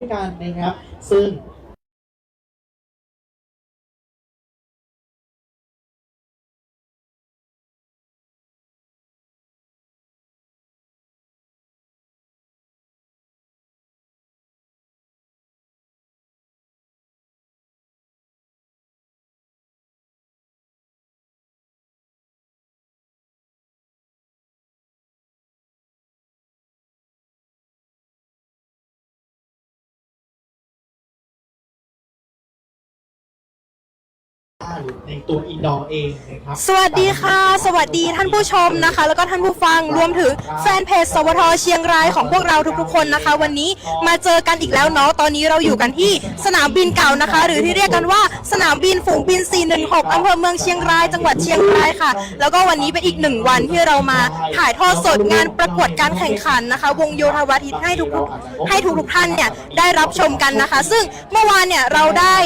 กันนะครับซึ่งในตัวอินดอร์เองนะครับสวัสดีค่ะสวัสดีท่านผู้ชมนะคะแล้วก็ท่านผู้ฟังรวมถึงแฟนเพจสวทเชียงรายของพวกเราทุกๆคนนะคะวันนี้มาเจอกันอีกแล้วเนาะตอนนี้เราอยู่กันที่สนามบินเก่านะคะหรือที่เรียกกันว่าสนามบินฝูงบิน416อำเภอเมืองเชียงรายจังหวัดเชียงรายค่ะแล้วก็วันนี้เป็นอีกหนึ่งวันที่เรามาถ่ายทอดสดงานประกวดการแข่งขันนะคะวงโยธวาทิตให้ทุกท่านเนี่ยได้รับชมกันนะคะซึ่งเมื่อวานเนี่ยเราได้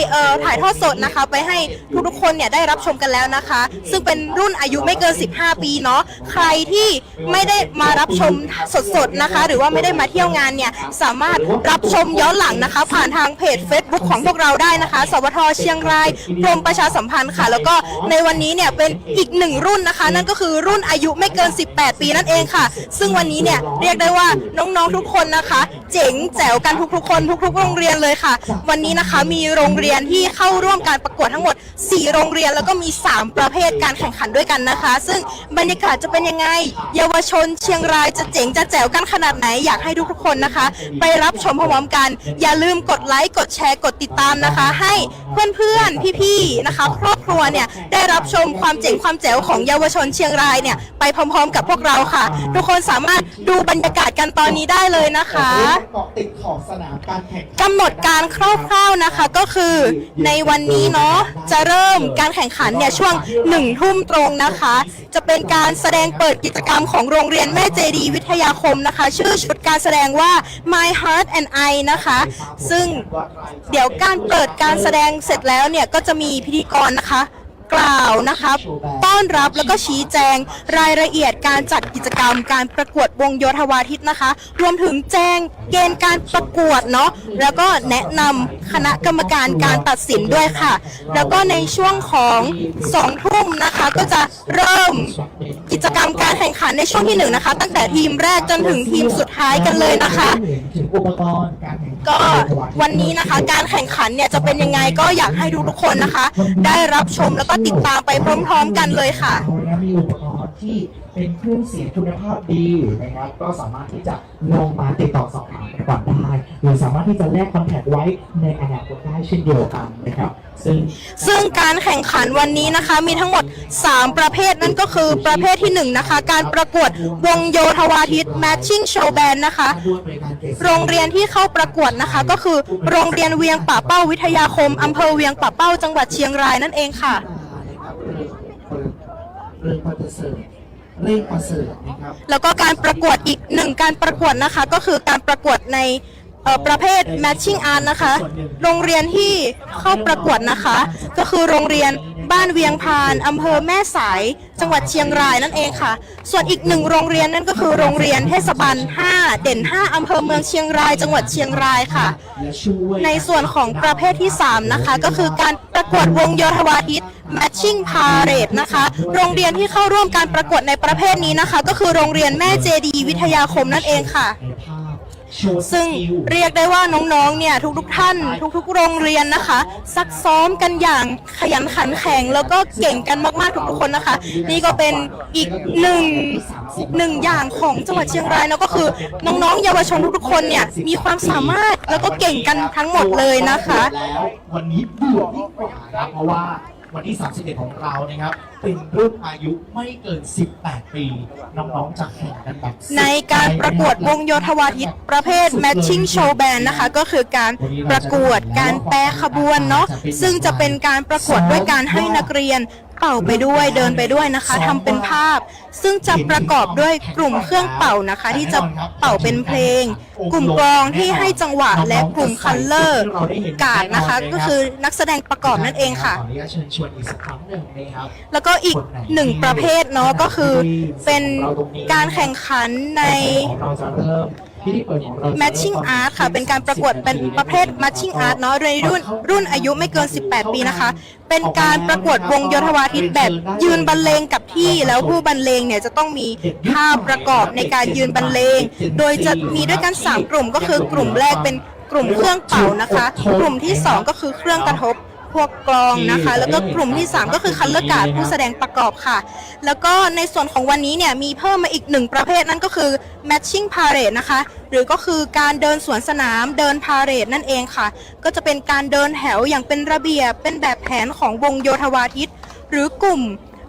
ถ่ายทอดสดนะคะไปให้ทุกคนเนี่ยได้รับชมกันแล้วนะคะซึ่งเป็นรุ่นอายุไม่เกิน15 ปีเนาะใครที่ไม่ได้มารับชมสดๆนะคะหรือว่าไม่ได้มาเที่ยวงานเนี่ยสามารถรับชมย้อนหลังนะคะผ่านทางเพจ Facebook ของพวกเราได้นะคะสวทเชียงรายกรมประชาสัมพันธ์ค่ะแล้วก็ในวันนี้เนี่ยเป็นอีกหนึ่งรุ่นนะคะนั่นก็คือรุ่นอายุไม่เกิน18 ปีนั่นเองค่ะซึ่งวันนี้เนี่ยเรียกได้ว่าน้องๆทุกคนนะคะเจ๋งแจ๋วกันทุกๆคนทุกๆโรงเรียนเลยค่ะวันนี้นะคะมีโรงเรียนที่เข้าร่วมการประกวดทั้งหมด4โรงเรียนแล้วก็มี3ประเภทการแข่งขันด้วยกันนะคะซึ่งบรรยากาศจะเป็นยังไงเยาวชนเชียงรายจะเจ๋งจะแจ๋วกันขนาดไหนอยากให้ทุกๆคนนะคะไปรับชมพร้อมๆกันอย่าลืมกดไลค์กดแชร์กดติดตามนะคะให้เพื่อนๆพี่ๆนะคะครอบครัวเนี่ยได้รับชมความเจ๋งความแจ๋วของเยาวชนเชียงรายเนี่ยไปพร้อมๆกับพวกเราค่ะทุกคนสามารถดูบรรยากาศกันตอนนี้ได้เลยนะคะเกาะติดขอบสนามการแข่งขันกำหนดการคร่าวๆนะคะก็คือในวันนี้เนาะจะเริ่มการแข่งขันเนี่ยช่วง1 ทุ่มตรงนะคะจะเป็นการแสดงเปิดกิจกรรมของโรงเรียนแม่เจดีวิทยาคมนะคะชื่อชุดการแสดงว่า My Heart and I นะคะซึ่งเดี๋ยวการเปิดการแสดงเสร็จแล้วเนี่ยก็จะมีพิธีกรนะคะกล่าวนะคะต้อนรับแล้วก็ชี้แจงรายละเอียดการจัดกิจกรรมการประกวดวงโยธวาทิตนะคะรวมถึงแจ้งเกณฑ์การประกวดเนาะแล้วก็แนะนำคณะกรรมการการตัดสินด้วยค่ะแล้วก็ในช่วงของ2 ทุ่มนะคะก็จะเริ่มกิจกรรมการแข่งขันในช่วงที่1นะคะตั้งแต่ทีมแรกจนถึงทีมสุดท้ายกันเลยนะคะก็วันนี้นะคะการแข่งขันเนี่ยจะเป็นยังไงก็อยากให้ทุกคนนะคะได้รับชมแล้วก็ติดตามไปพร้อมๆกันเลยค่ะมีอุปกรณ์ที่เป็นเครื่องเสียงคุณภาพดีนะครับก็สามารถที่จะลงมาติดต่อสอบถามกันก่อนได้หรือสามารถที่จะแลกคอนแทคไว้ในอนาคตได้เช่นเดียวกันนะครับซึ่งการแข่งขันวันนี้นะคะมีทั้งหมด3ประเภทนั่นก็คือประเภทที่1นะคะการประกวดวงโยธวาทิต Matching Show Band นะคะโรงเรียนที่เข้าประกวดนะคะก็คือโรงเรียนเวียงป่าเป้าวิทยาคมอำเภอเวียงป่าเป้าจังหวัดเชียงรายนั่นเองค่ะเรื่องประเสริฐนะครับแล้วก็การประกวดอีก1การประกวดนะคะก็คือการประกวดในประเภท Matching Art นะคะโรงเรียนที่เข้าประกวดนะคะก็คือโรงเรียนบ้านเวียงพานอำเภอแม่สายจังหวัดเชียงรายนั่นเองค่ะส่วนอีก1โรงเรียนนั่นก็คือโรงเรียนเทศบาล5เด่น5อำเภอเมืองเชียงรายจังหวัดเชียงรายค่ะในส่วนของประเภทที่3นะคะก็คือการประกวดวงโยธวาทิต Matching Parade นะคะโรงเรียนที่เข้าร่วมการประกวดในประเภทนี้นะคะก็คือโรงเรียนแม่เจดีวิทยาคมนั่นเองค่ะซึ่งเรียกได้ว่าน้องๆเนี่ยทุกท่านทุกโรงเรียนนะคะซักซ้อมกันอย่างขยันขันแข็งแล้วก็เก่งกันมากๆทุกคนนะคะนี่ก็เป็นอีกหนึ่งอย่างของจังหวัดเชียงรายแล้วก็คือน้องๆเยาวชนทุกคนเนี่ยมีความสามารถแล้วก็เก่งกันทั้งหมดเลยนะคะแล้ววันนี้เดือดยิ่งกว่าครับเพราะว่าวันที่31ของเรานะครับเป็นรุ่นอายุไม่เกิน18 ปีน้องๆจะแข่งกันแบบในการประกวดวงโยธวาทิตประเภท Matching Show Band นะคะก็คือการประกวดการแปรขบวนเนาะซึ่งจะเป็นการประกวดด้วยการให้นักเรียนเป่าไปด้วยเดินไปด้วยนะคะทำเป็นภาพซึ่งจะประกอบด้วยกลุ่มเครื่องเป่านะคะที่จะเป่าเป็นเพลงกลุ่มกลองที่ให้จังหวะและกลุ่มคัลเลอร์การ์ดนะคะก็คือนักแสดงประกอบนั่นเองค่ะแล้วก็อีก1ประเภทเนาะก็คือเป็นการแข่งขันใน พิธีเปิดของเรา Matching Art ค่ะเป็นการประกวดเป็นประเภท Matching Art เนาะในรุ่นอายุไม่เกิน 18 ปีนะคะเป็นการประกวดวงโยธวาทิตแบบยืนบรรเลงกับที่แล้วผู้บรรเลงเนี่ยจะต้องมีท่าประกอบในการยืนบรรเลงโดยจะมีด้วยกัน3กลุ่มก็คือกลุ่มแรกเป็นกลุ่มเครื่องเป่านะคะกลุ่มที่2ก็คือเครื่องกระทบพวกกลองนะคะแล้วก็กลุ่มที่3ก็คือคัลเลอร์การ์ดผู้แสดงประกอบค่ะแล้วก็ในส่วนของวันนี้เนี่ยมีเพิ่มมาอีก1ประเภทนั่นก็คือ Matching Parade นะคะหรือก็คือการเดินสวนสนามเดินพาเหรดนั่นเองค่ะก็จะเป็นการเดินแถวอย่างเป็นระเบียบเป็นแบบแผนของวงโยธวาทิตหรือกลุ่ม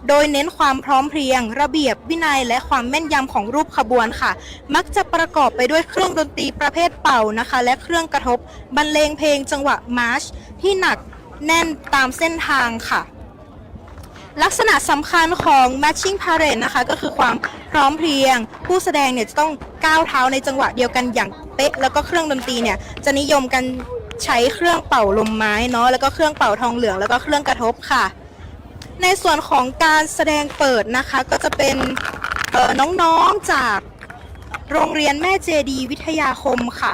โดยเน้นความพร้อมเพรียงระเบียบวินัยและความแม่นยำของรูปขบวนค่ะมักจะประกอบไปด้วยเครื่องดนตรีประเภทเป่านะคะและเครื่องกระทบบรรเลงเพลงจังหวะมาร์ชที่หนักแน่นตามเส้นทางค่ะลักษณะสำคัญของ Matching Parade นะคะก็คือความพร้อมเพรียงผู้แสดงเนี่ยจะต้องก้าวเท้าในจังหวะเดียวกันอย่างเป๊ะแล้วก็เครื่องดนตรีเนี่ยจะนิยมกันใช้เครื่องเป่าลมไม้เนาะแล้วก็เครื่องเป่าทองเหลืองแล้วก็เครื่องกระทบค่ะในส่วนของการแสดงเปิดนะคะก็จะเป็นน้องๆจากโรงเรียนแม่เจดีวิทยาคมค่ะ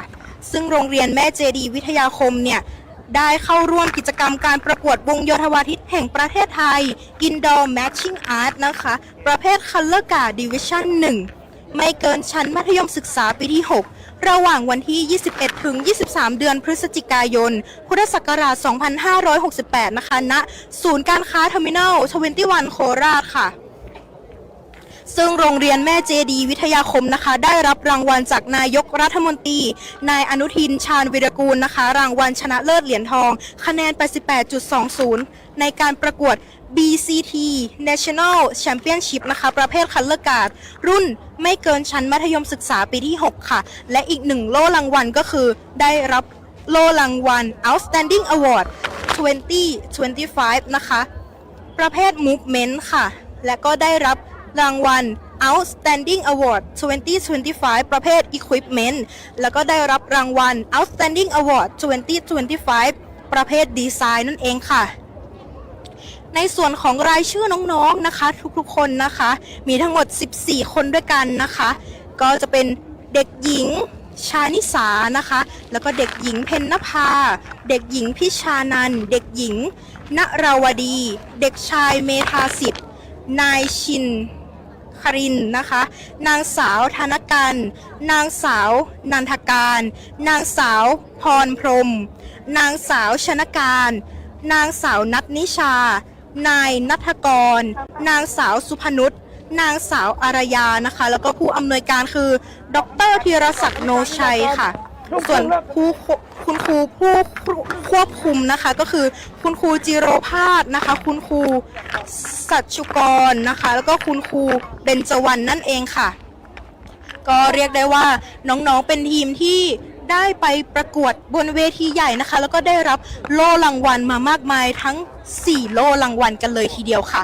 ซึ่งโรงเรียนแม่เจดีวิทยาคมเนี่ยได้เข้าร่วมกิจกรรมการประกวดวงโยธวาทิตแห่งประเทศไทย Indoor Matching Art นะคะประเภท Color Guard Division 1 ไม่เกินชั้นมัธยมศึกษาปีที่ 6 ระหว่างวันที่ 21 ถึง 23 เดือนพฤศจิกายน พุทธศักราช 2568 นะคะณศูนย์การค้าเทอร์มินัล 21 โคราชค่ะซึ่งโรงเรียนแม่เจดีวิทยาคมนะคะได้รับรางวัลจากนายกรัฐมนตรีนายอนุทินชาญวิรากูลนะคะรางวัลชนะเลิศเหรียญทองคะแนน 88.20 ในการประกวด BCT National Championship นะคะประเภท Color Guard รุ่นไม่เกินชั้นมัธยมศึกษาปีที่ 6 ค่ะและอีก1โล่รางวัลก็คือได้รับโล่รางวัล Outstanding Award 2025 นะคะประเภท Movement ค่ะและก็ได้รับรางวัล Outstanding Award 2025 ประเภท Equipment แล้วก็ได้รับรางวัล Outstanding Award 2025 ประเภท Design นั่นเองค่ะในส่วนของรายชื่อน้องๆนะคะทุกๆคนนะคะมีทั้งหมด14คนด้วยกันนะคะก็จะเป็นเด็กหญิงชานิสานะคะแล้วก็เด็กหญิงเพ็ญนภาเด็กหญิงพิชานันท์เด็กหญิงณราวดีเด็กชายเมธาสิทธิ์นายชินครินนะคะนางสาวธนกันนางสาวนันทการนางสาวพรพรหมนางสาวชนการนางสาวนัทนิชานายณัฐกรนางสาวสุพนุชนางสาวอารยานะคะแล้วก็ผู้อำนวยการคือดรธีรศักดิ์โนชัยค่ะส่วนคุณครูผู้ควบคุมนะคะก็คือคุณครูจิโรภาสนะคะคุณครูสัจจุกรนะคะแล้วก็คุณครูเบญจวรรณนั่นเองค่ะก็เรียกได้ว่าน้องๆเป็นทีมที่ได้ไปประกวดบนเวทีใหญ่นะคะแล้วก็ได้รับโล่รางวัลมามากมายทั้ง4โล่รางวัลกันเลยทีเดียวค่ะ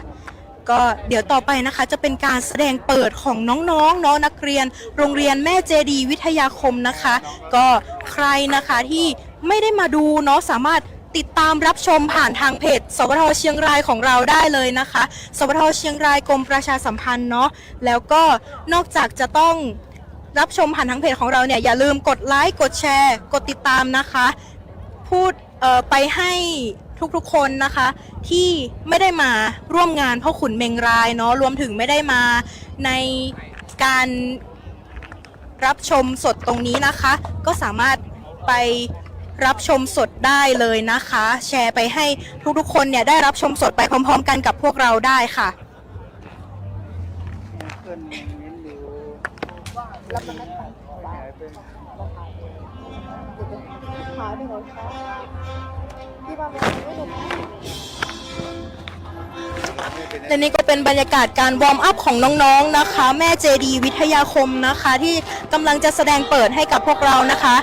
ก็เดี๋ยวต่อไปนะคะจะเป็นการแสดงเปิดของน้องๆนักเรียนโรงเรียนแม่เจดีวิทยาคมนะคะก็ใครนะคะที่ไม่ได้มาดูเนาะสามารถติดตามรับชมผ่านทางเพจสวทเชียงรายของเราได้เลยนะคะสวทเชียงรายกรมประชาสัมพันธ์เนาะแล้วก็นอกจากจะต้องรับชมผ่านทางเพจของเราเนี่ยอย่าลืมกดไลค์กดแชร์กดติดตามนะคะพูดไปให้ทุกๆคนนะคะที่ไม่ได้มาร่วมงานพ่อขุนเมงรายเนาะรวมถึงไม่ได้มาในการรับชมสดตรงนี้นะคะก็สามารถไปรับชมสดได้เลยนะคะแชร์ไปให้ทุกๆคนเนี่ยได้รับชมสดไปพร้อมๆกันกับพวกเราได้ค่ะและนี่ก็เป็นบรรยากาศการวอร์มอัพของน้องๆนะคะแม่เจดีวิทยาคมนะคะที่กำลังจะแสดงเปิดให้กับพวกเรานะคะ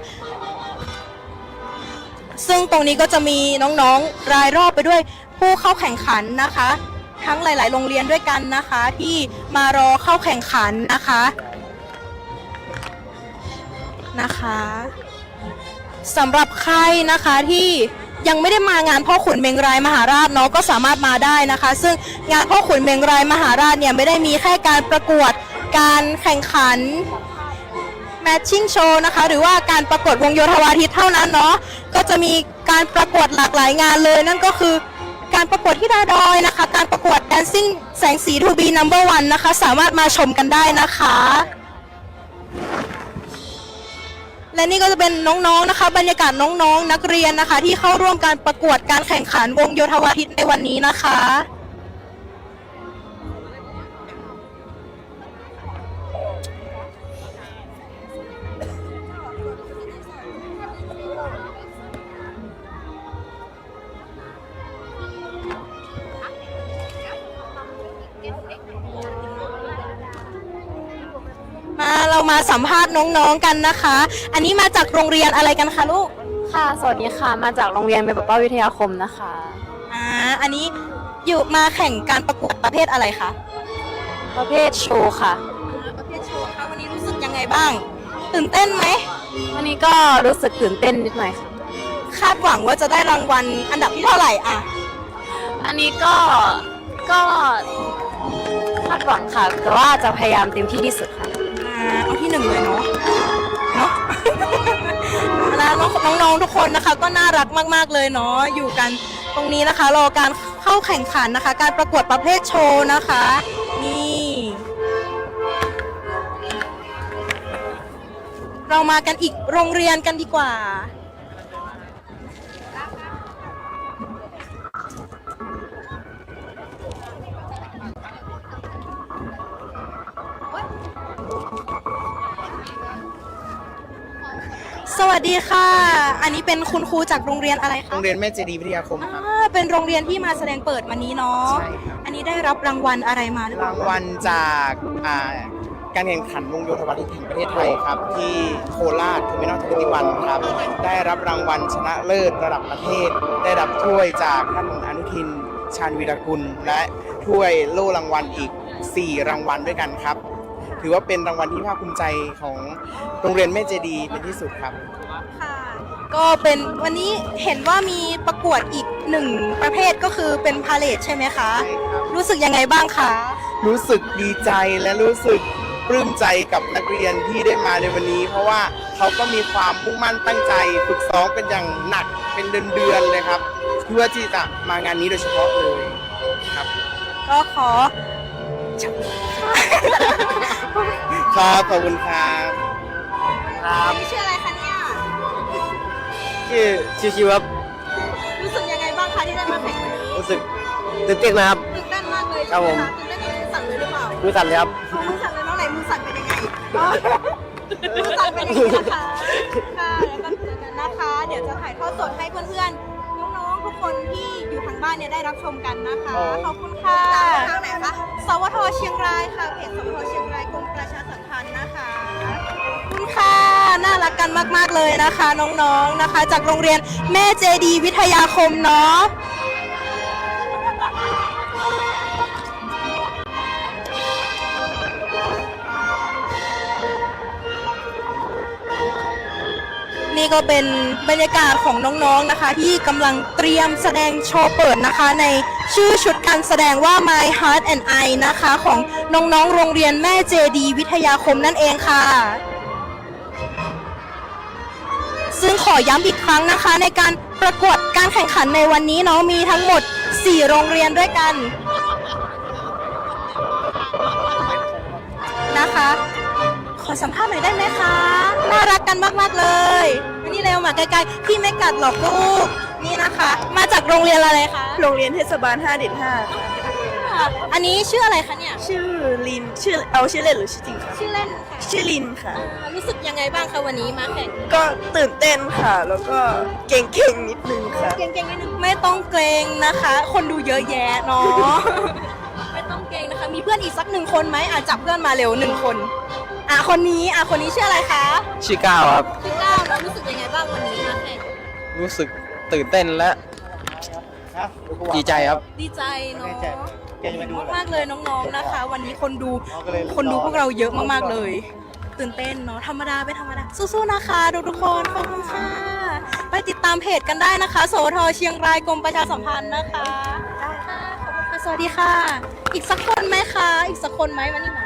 ซึ่งตรงนี้ก็จะมีน้องๆรายรอบไปด้วยผู้เข้าแข่งขันนะคะทั้งหลายๆโรงเรียนด้วยกันนะคะที่มารอเข้าแข่งขันนะคะสำหรับใครนะคะที่ยังไม่ได้มางานพ่อขุนเมงรายมหาราชเนาะก็สามารถมาได้นะคะซึ่งงานพ่อขุนเมงรายมหาราชเนี่ยไม่ได้มีแค่การประกวดการแข่งขัน matching show นะคะหรือว่าการประกวดวงโยธวาทิตเท่านั้นเนาะก็จะมีการประกวดหลากหลายงานเลยนั่นก็คือการประกวดที่ดาดอยนะคะการประกวด dancing แสงสี to be number one นะคะสามารถมาชมกันได้นะคะและนี่ก็จะเป็นน้องๆนะคะบรรยากาศน้องๆนักเรียนนะคะที่เข้าร่วมการประกวดการแข่งขันวงโยธวาทิตในวันนี้นะคะเรามาสัมภาษณ์น้องๆกันนะคะ อันนี้มาจากโรงเรียนอะไรกันคะลูก ค่ะสวัสดีค่ะมาจากโรงเรียนเบญจปวิทยาคมนะคะ อันนี้อยู่มาแข่งการประกวดประเภทอะไรคะ ประเภทโชว์ค่ะ ประเภทโชว์ค่ะวันนี้รู้สึกยังไงบ้าง ตื่นเต้นไหม วันนี้ก็รู้สึกตื่นเต้นนิดหน่อยค่ะ คาดหวังว่าจะได้รางวัลอันดับที่เท่าไหร่อ่ะ อันนี้ก็คาดหวังค่ะแต่ว่าจะพยายามเต็มที่ที่สุดค่ะ เอาที่หนึ่งเลยเนาะแล้วน้องๆทุกคนนะคะก็น่ารักมากๆเลยเนาะอยู่กันตรงนี้นะคะรอการเข้าแข่งขันนะคะ การประกวดประเภทโชว์นะคะนี่เรามากันอีกโรงเรียนกันดีกว่าสวัสดีค่ะ อันนี้เป็นคุณครูจากโรงเรียนอะไรคะ โรงเรียนแม่เจดีย์วิทยาคมครับ เป็นโรงเรียนที่มาแสดงเปิดวันนี้เนาะ ใช่ครับ อันนี้ได้รับรางวัลอะไรมาหรือเป รา ล่าง วัลจากการแข่งขันวงโยธวาทิตแห่งประเทศไทยครับ ที่โคราชเทอร์มินอล21ครับ ได้รับรางวัลชนะเลิศระดับประเทศ ได้รับถ้วยจากท่านอนุทินชาญวีรกุล และถ้วยโล่รางวัลอีก 4 รางวัลด้วยกันครับ ถือว่าเป็นรางวัลที่ภาคภูมิใจของโรงเรียนแม่เจดีย์เป็นที่สุดครับ ค่ะก็เป็นวันนี้เห็นว่ามีประกวดอีกหนึ่งประเภทก็คือเป็นพาเลทใช่ไหมคะ ใช่ครับ รู้สึกยังไงบ้างคะ รู้สึกดีใจและรู้สึกปลื้มใจกับนักเรียนที่ได้มาในวันนี้ เพราะว่าเขาก็มีความมุ่งมั่นตั้งใจฝึกซ้อมกันอย่างหนักเป็นเดือนๆเลยครับ เพื่อที่จะมางานนี้โดยเฉพาะเลยครับ ก็ขอ ครับขอบคุณครับครับ ชื่ออะไรคะเนี่ย ชื่อชิวครับ รู้สึกยังไงบ้างคะที่ได้มาแข่งวันนี้ รู้สึกตื่นเต้นนะครับ ตื่นเต้นมากเลย ครับผม ตื่นเต้นจนมือสั่นเลยหรือเปล่า มือสั่นเลยครับ มือสั่นเลยน้องไหนมือสั่นเป็นยังไงมือสั่นเป็นอย่างนี้นะคะค่ะแล้วก็เจอกันนะคะ เดี๋ยวจะถ่ายทอดสดให้เพื่อนๆน้องๆทุกคนที่อยู่ทางบ้านเนี่ยได้รับชมกันนะคะ ขอบคุณค่ะทางไหนคะสวทเชียงรายค่ะเพจสวทเชียงรายกรมประชาสัมพันธ์นะคะขอบคุณค่ะน่ารักกันมากๆเลยนะคะ น้องๆนะคะ จากโรงเรียนแม่เจดีย์วิทยาคมเนาะ นี่ก็เป็นบรรยากาศของน้องๆนะคะที่กำลังเตรียมแสดงโชว์เปิดนะคะในชื่อชุดการแสดงว่า My Heart and I นะคะของน้องๆโรงเรียนแม่เจดีย์วิทยาคมนั่นเองค่ะ ซึ่งขอย้ำอีกครั้งนะคะในการประกวดการแข่งขันในวันนี้เนาะมีทั้งหมด 4 โรงเรียนด้วยกันนะคะ ขอสัมภาษณ์หน่อยได้ไหมคะ น่ารักกันมากๆเลยอันนี้เร็วมาใกล้ๆพี่ไม่กัดหรอกลูกนี่นะคะ มาจากโรงเรียนอะไรคะ โรงเรียนเทศบาล5เด่น5ค่ะ ค่ะอันนี้ชื่ออะไรคะเนี่ย ชื่อลินชื่อเอาชื่อเล่นหรือชื่อจริงคะ ชื่อเล่นค่ะ ชื่อลินค่ะ รู้สึกยังไงบ้างคะวันนี้มาแข่ง ก็ตื่นเต้นค่ะ แล้วก็เก่งๆนิดนึงค่ะ เก่งๆนิดนึงไม่ต้องเกรงนะคะ คนดูเยอะแยะเนาะ ไม่ต้องเกรงนะคะ มีเพื่อนอีกสัก1 คนไหมจับเพื่อนมาเร็ว1 คนคนนี้ชื่ออะไรคะ ชื่อก้าวครับ ชื่อก้าวเนาะรู้สึกยังไงบ้างวันนี้มาแข่ง รู้สึกตื่นเต้นและดีใจครับ ดีใจเนาะมากๆเลยน้องๆนะคะ วันนี้คนดูพวกเราเยอะมากๆเลย ตื่นเต้นเนาะธรรมดาไม่ธรรมดาสู้ๆนะคะทุกคนขอบคุณค่ะไปติดตามเพจกันได้นะคะสวทเชียงรายกรมประชาสัมพันธ์นะคะค่ะขอบคุณค่ะสวัสดีค่ะ อีกสักคนไหมคะอีกสักคนไหมวันนี้มา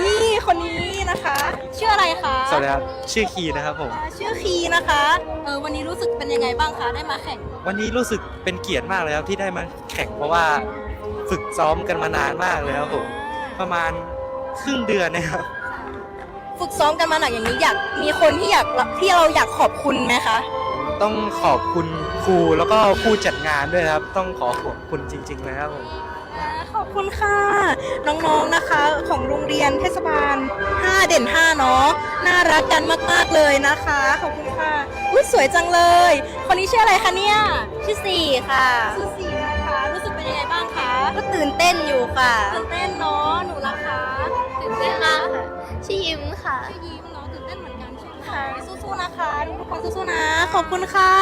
นี่คนนี้นะคะ ชื่ออะไรคะ สวัสดีครับ ชื่อคีนะครับผม ชื่อคีนะคะวันนี้รู้สึกเป็นยังไงบ้างคะได้มาแข่ง วันนี้รู้สึกเป็นเกียรติมากเลยครับที่ได้มาแข่งเพราะว่าฝึกซ้อมกันมานานมากเลยครับผมประมาณครึ่งเดือนนะครับ ฝึกซ้อมกันมาหนักอย่างนี้มีคนที่เราอยากขอบคุณไหมคะ ต้องขอบคุณครูแล้วก็ผู้จัดงานด้วยนะครับ ต้องขอบคุณจริงๆเลยครับผม ขอบคุณค่ะ น้องๆนะคะของโรงเรียนเทศบาล5 เด่น 5เนาะน่ารักกันมากๆเลยนะคะขอบคุณค่ะอุ้ยสวยจังเลย คนนี้ชื่ออะไรคะเนี่ย ชื่อสี่ค่ะ ชื่อสีนะคะรู้สึกเป็นยังไงบ้างคะ ก็ตื่นเต้นอยู่ค่ะ ตื่นเต้นเนาะหนูล่ะคะ ตื่นเต้นมากค่ะชื่อยิ้มค่ะ ชื่อยิ้มเนาะตื่นเต้นเหมือนกันใช่ไหม ค่ะ สู้ๆนะคะทุกคนสู้ๆนะขอบคุณค่ะ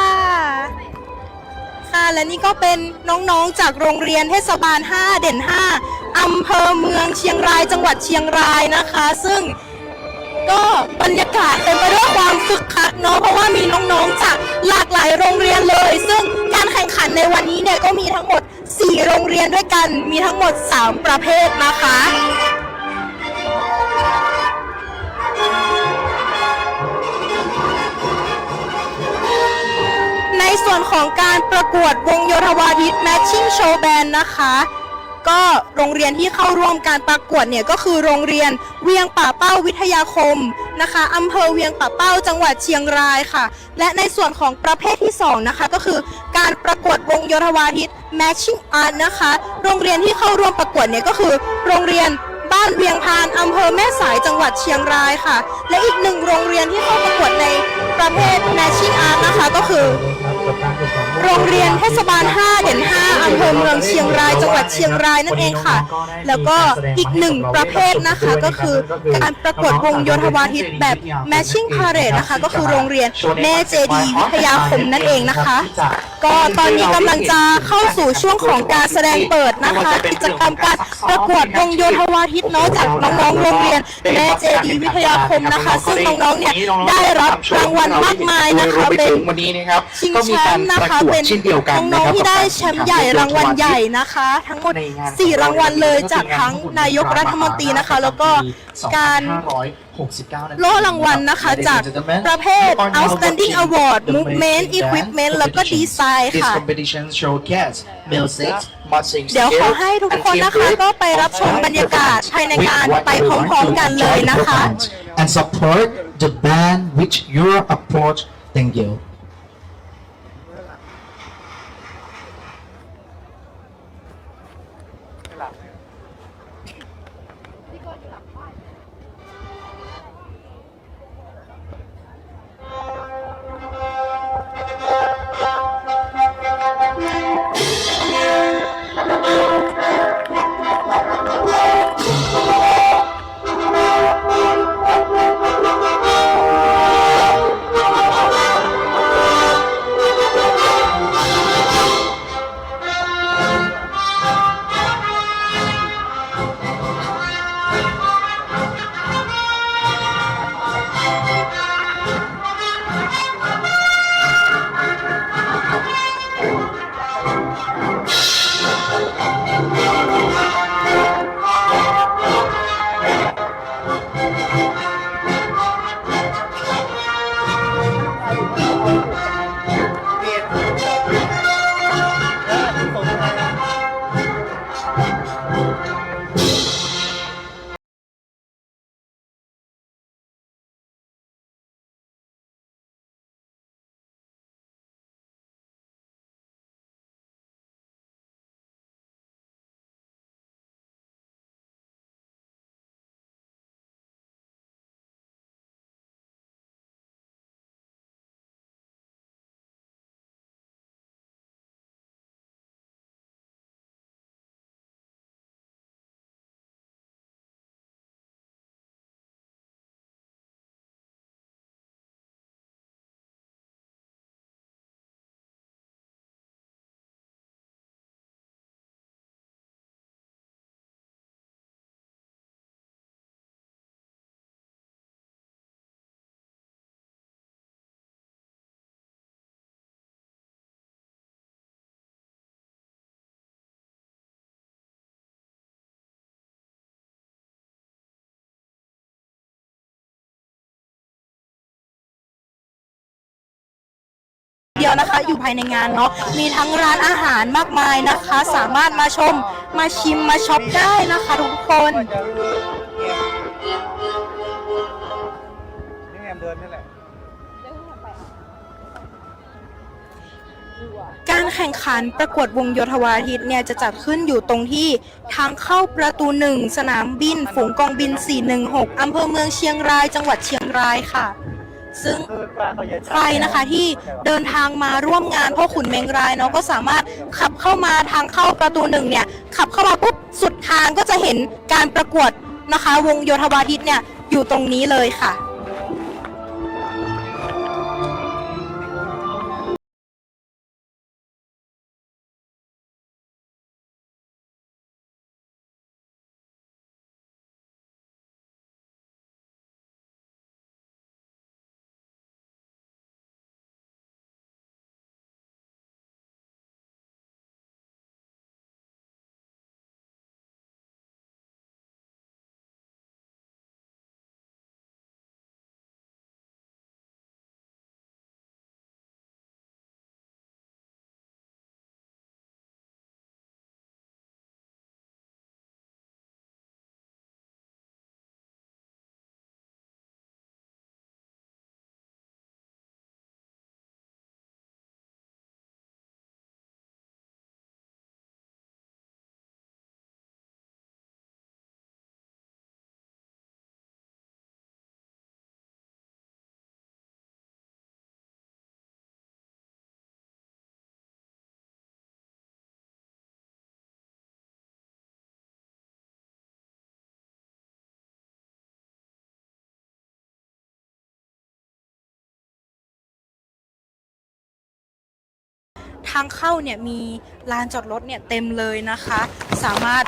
ค่ะและนี่ก็เป็นน้องๆจากโรงเรียนเทศบาล5 เด่น 5อำเภอเมืองเชียงรายจังหวัดเชียงรายนะคะ ซึ่งก็บรรยากาศเต็มไปด้วยความคึกคักเนาะเพราะว่ามีน้องๆจากหลากหลายโรงเรียนเลย ซึ่งการแข่งขันในวันนี้เนี่ยก็มีทั้งหมด4 โรงเรียนด้วยกันมีทั้งหมด3 ประเภทนะคะในส่วนของการประกวดวงโยธวาทิต Matching Show Band นะคะก็โรงเรียนที่เข้าร่วมการประกวดเนี่ยก็คือโรงเรียนเวียงป่าเป้าวิทยาคมนะคะอำเภอเวียงป่าเป้าจังหวัดเชียงรายค่ะและในส่วนของประเภทที่2นะคะก็คือการประกวดวงโยธวาทิต Matching Art นะคะโรงเรียนที่เข้าร่วมประกวดเนี่ยก็คือโรงเรียนบ้านเวียงพานอำเภอแม่สายจังหวัดเชียงรายค่ะและอีก1 โรงเรียนที่เข้าประกวดในประเภท Matching Art นะคะก็คือโรงเรียนเทศบาล5 เด่น 5อำเภอเมืองเชียงรายจังหวัดเชียงรายนั่นเองค่ะแล้วก็อีก1 ประเภทนะคะก็คือการประกวดวงโยธวาทิตแบบ Matching Parade นะคะก็คือโรงเรียนแม่เจดีย์วิทยาคมนั่นเองนะคะก็ตอนนี้กำลังจะเข้าสู่ช่วงของการแสดงเปิดนะคะกิจกรรมการประกวดวงโยธวาทิตเนาะจากน้องๆโรงเรียนแม่เจดีย์วิทยาคมนะคะซึ่งน้องๆเนี่ยได้รับรางวัลมากมายนะคะเป็น วันนี้นะครับ ชิง ก็ แช มีการ มป์นะ ประ คะ กวด เป็น เช่นเดียวกัน น้ นะ อง ครับ ๆที่ได้แชมป์ใหญ่รางวัลใหญ่นะคะ ทั้งหมด4 รางวัลเลยจากทั้งนายกรัฐมนตรีนะคะแล้วก็การโล่รางวัลนะคะจากประเภท Outstanding Award Movement Equipment แล้วก็ Design ค่ะ เดี๋ยวขอให้ทุกคนนะคะก็ไปรับชมบรรยากาศภายในงานไปพร้อมๆกันเลยนะคะ and support the band with your approach. Thank you. ดียวนะคะ อยู่ภายในงานเนาะมีทั้งร้านอาหารมากมายนะคะ สามารถมาชมมาชิมมาช็อปได้นะคะทุกคน นี่แอมเดินนี่แหละ การแข่งขันประกวดวงโยธวาทิตเนี่ยจะจัดขึ้นอยู่ตรงที่ทางเข้าประตู 1 สนามบินฝูงกองบิน 416 อำเภอเมืองเชียงราย จังหวัดเชียงรายค่ะ ซึ่งใครนะคะที่เดินทางมาร่วมงานพ่อขุนเมงรายเนาะก็สามารถขับเข้ามาทางเข้าประตู 1เนี่ยขับเข้ามาปุ๊บสุดทางก็จะเห็นการประกวดนะคะวงโยธวาทิตเนี่ยอยู่ตรงนี้เลยค่ะ ทางเข้าเนี่ยมีลานจอดรถเนี่ยเต็มเลยนะคะ สามารถ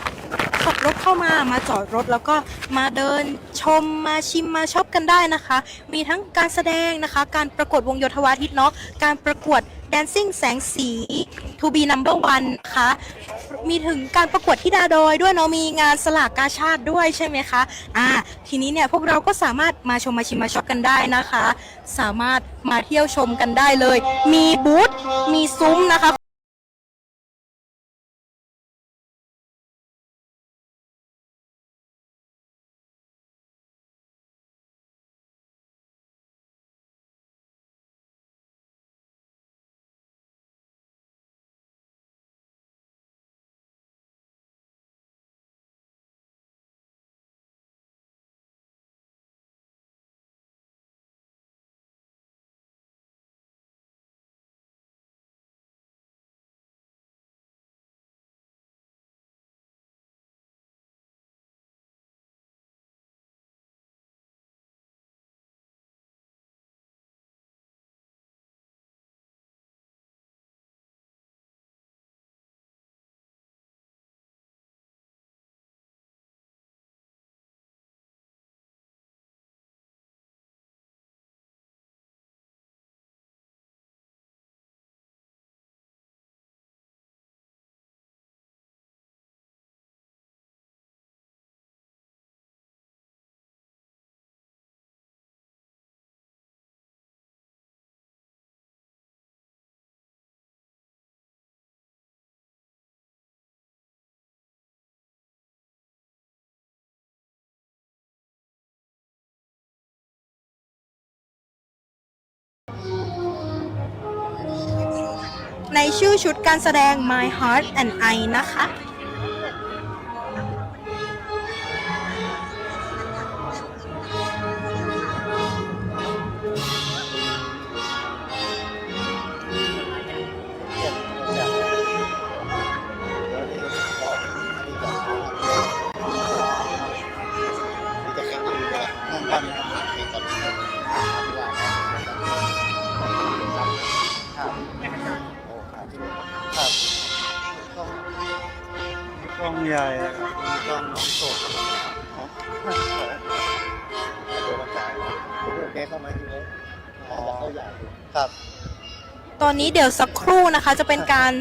ขับรถเข้ามาจอดรถแล้วก็มาเดินชมมาชิมมาช็อปกันได้นะคะ มีทั้งการแสดงนะคะการประกวดวงโยธวาทิตเนาะการประกวด Dancing แสงสี To be number one นะคะมีถึงการประกวดธิดาดอยด้วยเนาะมีงานสลากกาชาติด้วยใช่ไหมคะทีนี้เนี่ยพวกเราก็สามารถมาชมมาชิมมาช็อปกันได้นะคะ สามารถมาเที่ยวชมกันได้เลย มีบูธมีซุ้มนะคะในชื่อชุดการแสดง My Heart and I นะคะ กล้องใหญ่กล้องน้องสดตอนนี้เดี๋ยวสักครู่นะคะจะเป็นการ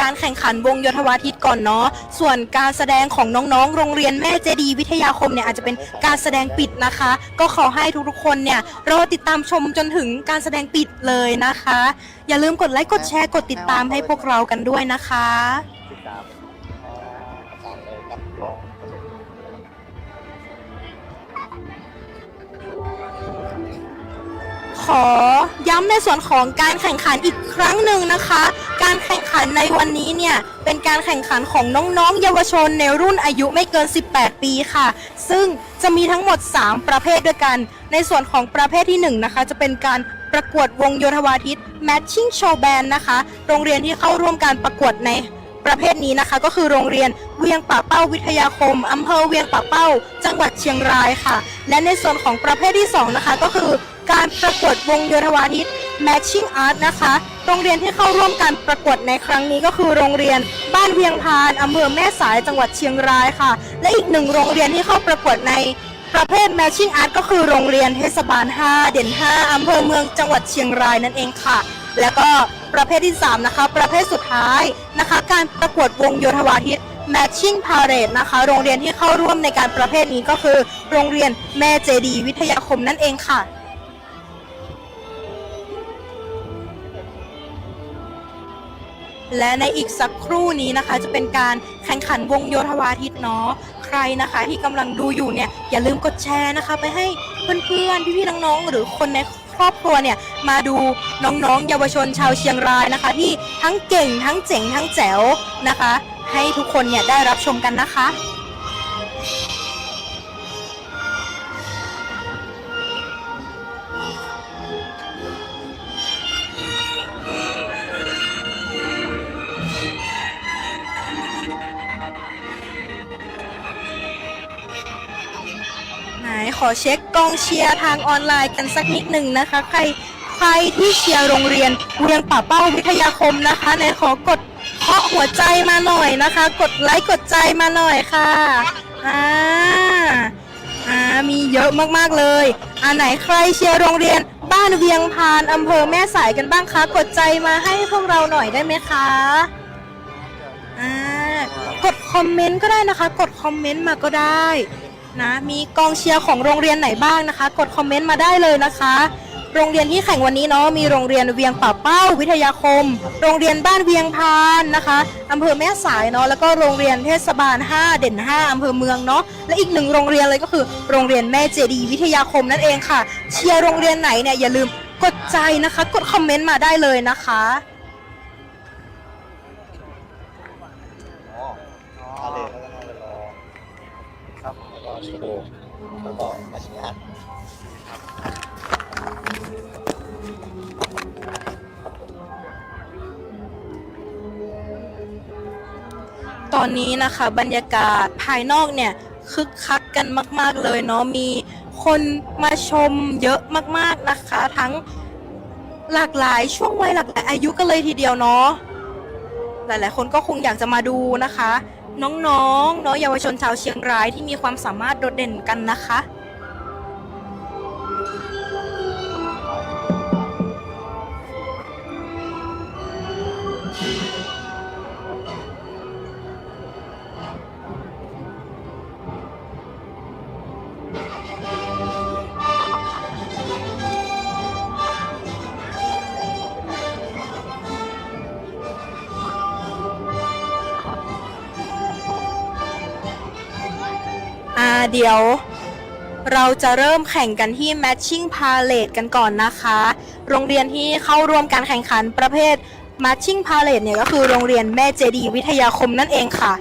การแข่งขันวงโยธวาทิตก่อนเนาะส่วนการแสดงของน้องๆโรงเรียนแม่เจดีย์วิทยาคมเนี่ยอาจจะเป็นการแสดงปิดนะคะ ก็ขอให้ทุกๆคนเนี่ยรอติดตามชมจนถึงการแสดงปิดเลยนะคะ อย่าลืมกดไลค์กดแชร์กดติดตามให้พวกเรากันด้วยนะคะ ขอย้ำในส่วนของการแข่งขันอีกครั้งหนึ่งนะคะ การแข่งขันในวันนี้เนี่ยเป็นการแข่งขันของน้องๆเยาวชนในรุ่นอายุไม่เกิน 18 ปีค่ะ ซึ่งจะมีทั้งหมด 3 ประเภทด้วยกัน ในส่วนของประเภทที่1นะคะจะเป็นการประกวดวงโยธวาทิต Matching Show Band นะคะโรงเรียนที่เข้าร่วมการประกวดในประเภทนี้นะคะก็คือโรงเรียนเวียงป่าเป้าวิทยาคมอำเภอเวียงป่าเป้าจังหวัดเชียงรายค่ะและในส่วนของประเภทที่2นะคะก็คือการประกวดวงโยธวาทิต Matching Art นะคะโรงเรียนที่เข้าร่วมการประกวดในครั้งนี้ก็คือโรงเรียนบ้านเวียงพานอำเภอแม่สายจังหวัดเชียงรายค่ะและอีก1โรงเรียนที่เข้าประกวดในประเภท Matching Art ก็คือโรงเรียนเทศบาล5เด่น5อำเภอเมืองจังหวัดเชียงรายนั่นเองค่ะแล้วก็ประเภทที่3นะคะประเภทสุดท้ายนะคะการประกวดวงโยธวาทิต Matching Parade นะคะโรงเรียนที่เข้าร่วมในการประเภทนี้ก็คือโรงเรียนแม่เจดีย์วิทยาคมนั่นเองค่ะและในอีกสักครู่นี้นะคะจะเป็นการแข่งขันวงโยธวาทิตเนาะใครนะคะที่กำลังดูอยู่เนี่ยอย่าลืมกดแชร์นะคะไปให้เพื่อนๆพี่ๆน้องๆหรือคนในครอบครัวเนี่ยมาดูน้องๆเยาวชนชาวเชียงรายนะคะที่ทั้งเก่งทั้งเจ๋งทั้งแจ๋วนะคะให้ทุกคนเนี่ยได้รับชมกันนะคะขอเช็คกองเชียร์ทางออนไลน์กันสักนิดหนึ่งนะคะใครที่เชียร์โรงเรียนเวียงป่าเป้าวิทยาคมนะคะไหนขอกดเคาะหัวใจมาหน่อยนะคะกดไลค์กดใจมาหน่อยค่ะมีเยอะมากๆเลยไหนใครเชียร์โรงเรียนบ้านเวียงพานอำเภอแม่สายกันบ้างคะกดใจมาให้พวกเราหน่อยได้ไหมคะกดคอมเมนต์ก็ได้นะคะกดคอมเมนต์มาก็ได้นะมีกองเชียร์ของโรงเรียนไหนบ้างนะคะกดคอมเมนต์มาได้เลยนะคะโรงเรียนที่แข่งวันนี้เนาะมีโรงเรียนเวียงป่าเป้าวิทยาคมโรงเรียนบ้านเวียงพานนะคะอำเภอแม่สายเนาะแล้วก็โรงเรียนเทศบาล5เด่น5อำเภอเมืองเนาะและอีก1โรงเรียนเลยก็คือโรงเรียนแม่เจดีย์วิทยาคมนั่นเองค่ะเชียร์โรงเรียนไหนเนี่ยอย่าลืมกดใจนะคะกดคอมเมนต์มาได้เลยนะคะตอนนี้นะคะบรรยากาศภายนอกเนี่ยคึกคักกันมากๆเลยเนาะมีคนมาชมเยอะมากๆนะคะทั้งหลากหลายช่วงวัยหลากหลายอายุกันเลยทีเดียวเนาะหลายๆคนก็คงอยากจะมาดูนะคะน้องๆเนาะเยาวชนชาวเชียงรายที่มีความสามารถโดดเด่นกันนะคะเดี๋ยวเราจะเริ่มแข่งกันที่ Matching Parade กันก่อนนะคะโรงเรียนที่เข้าร่วมการแข่งขันประเภท Matching Parade เนี่ยก็คือโรงเรียนแม่เจดีย์วิทยาคมนั่นเองค่ะ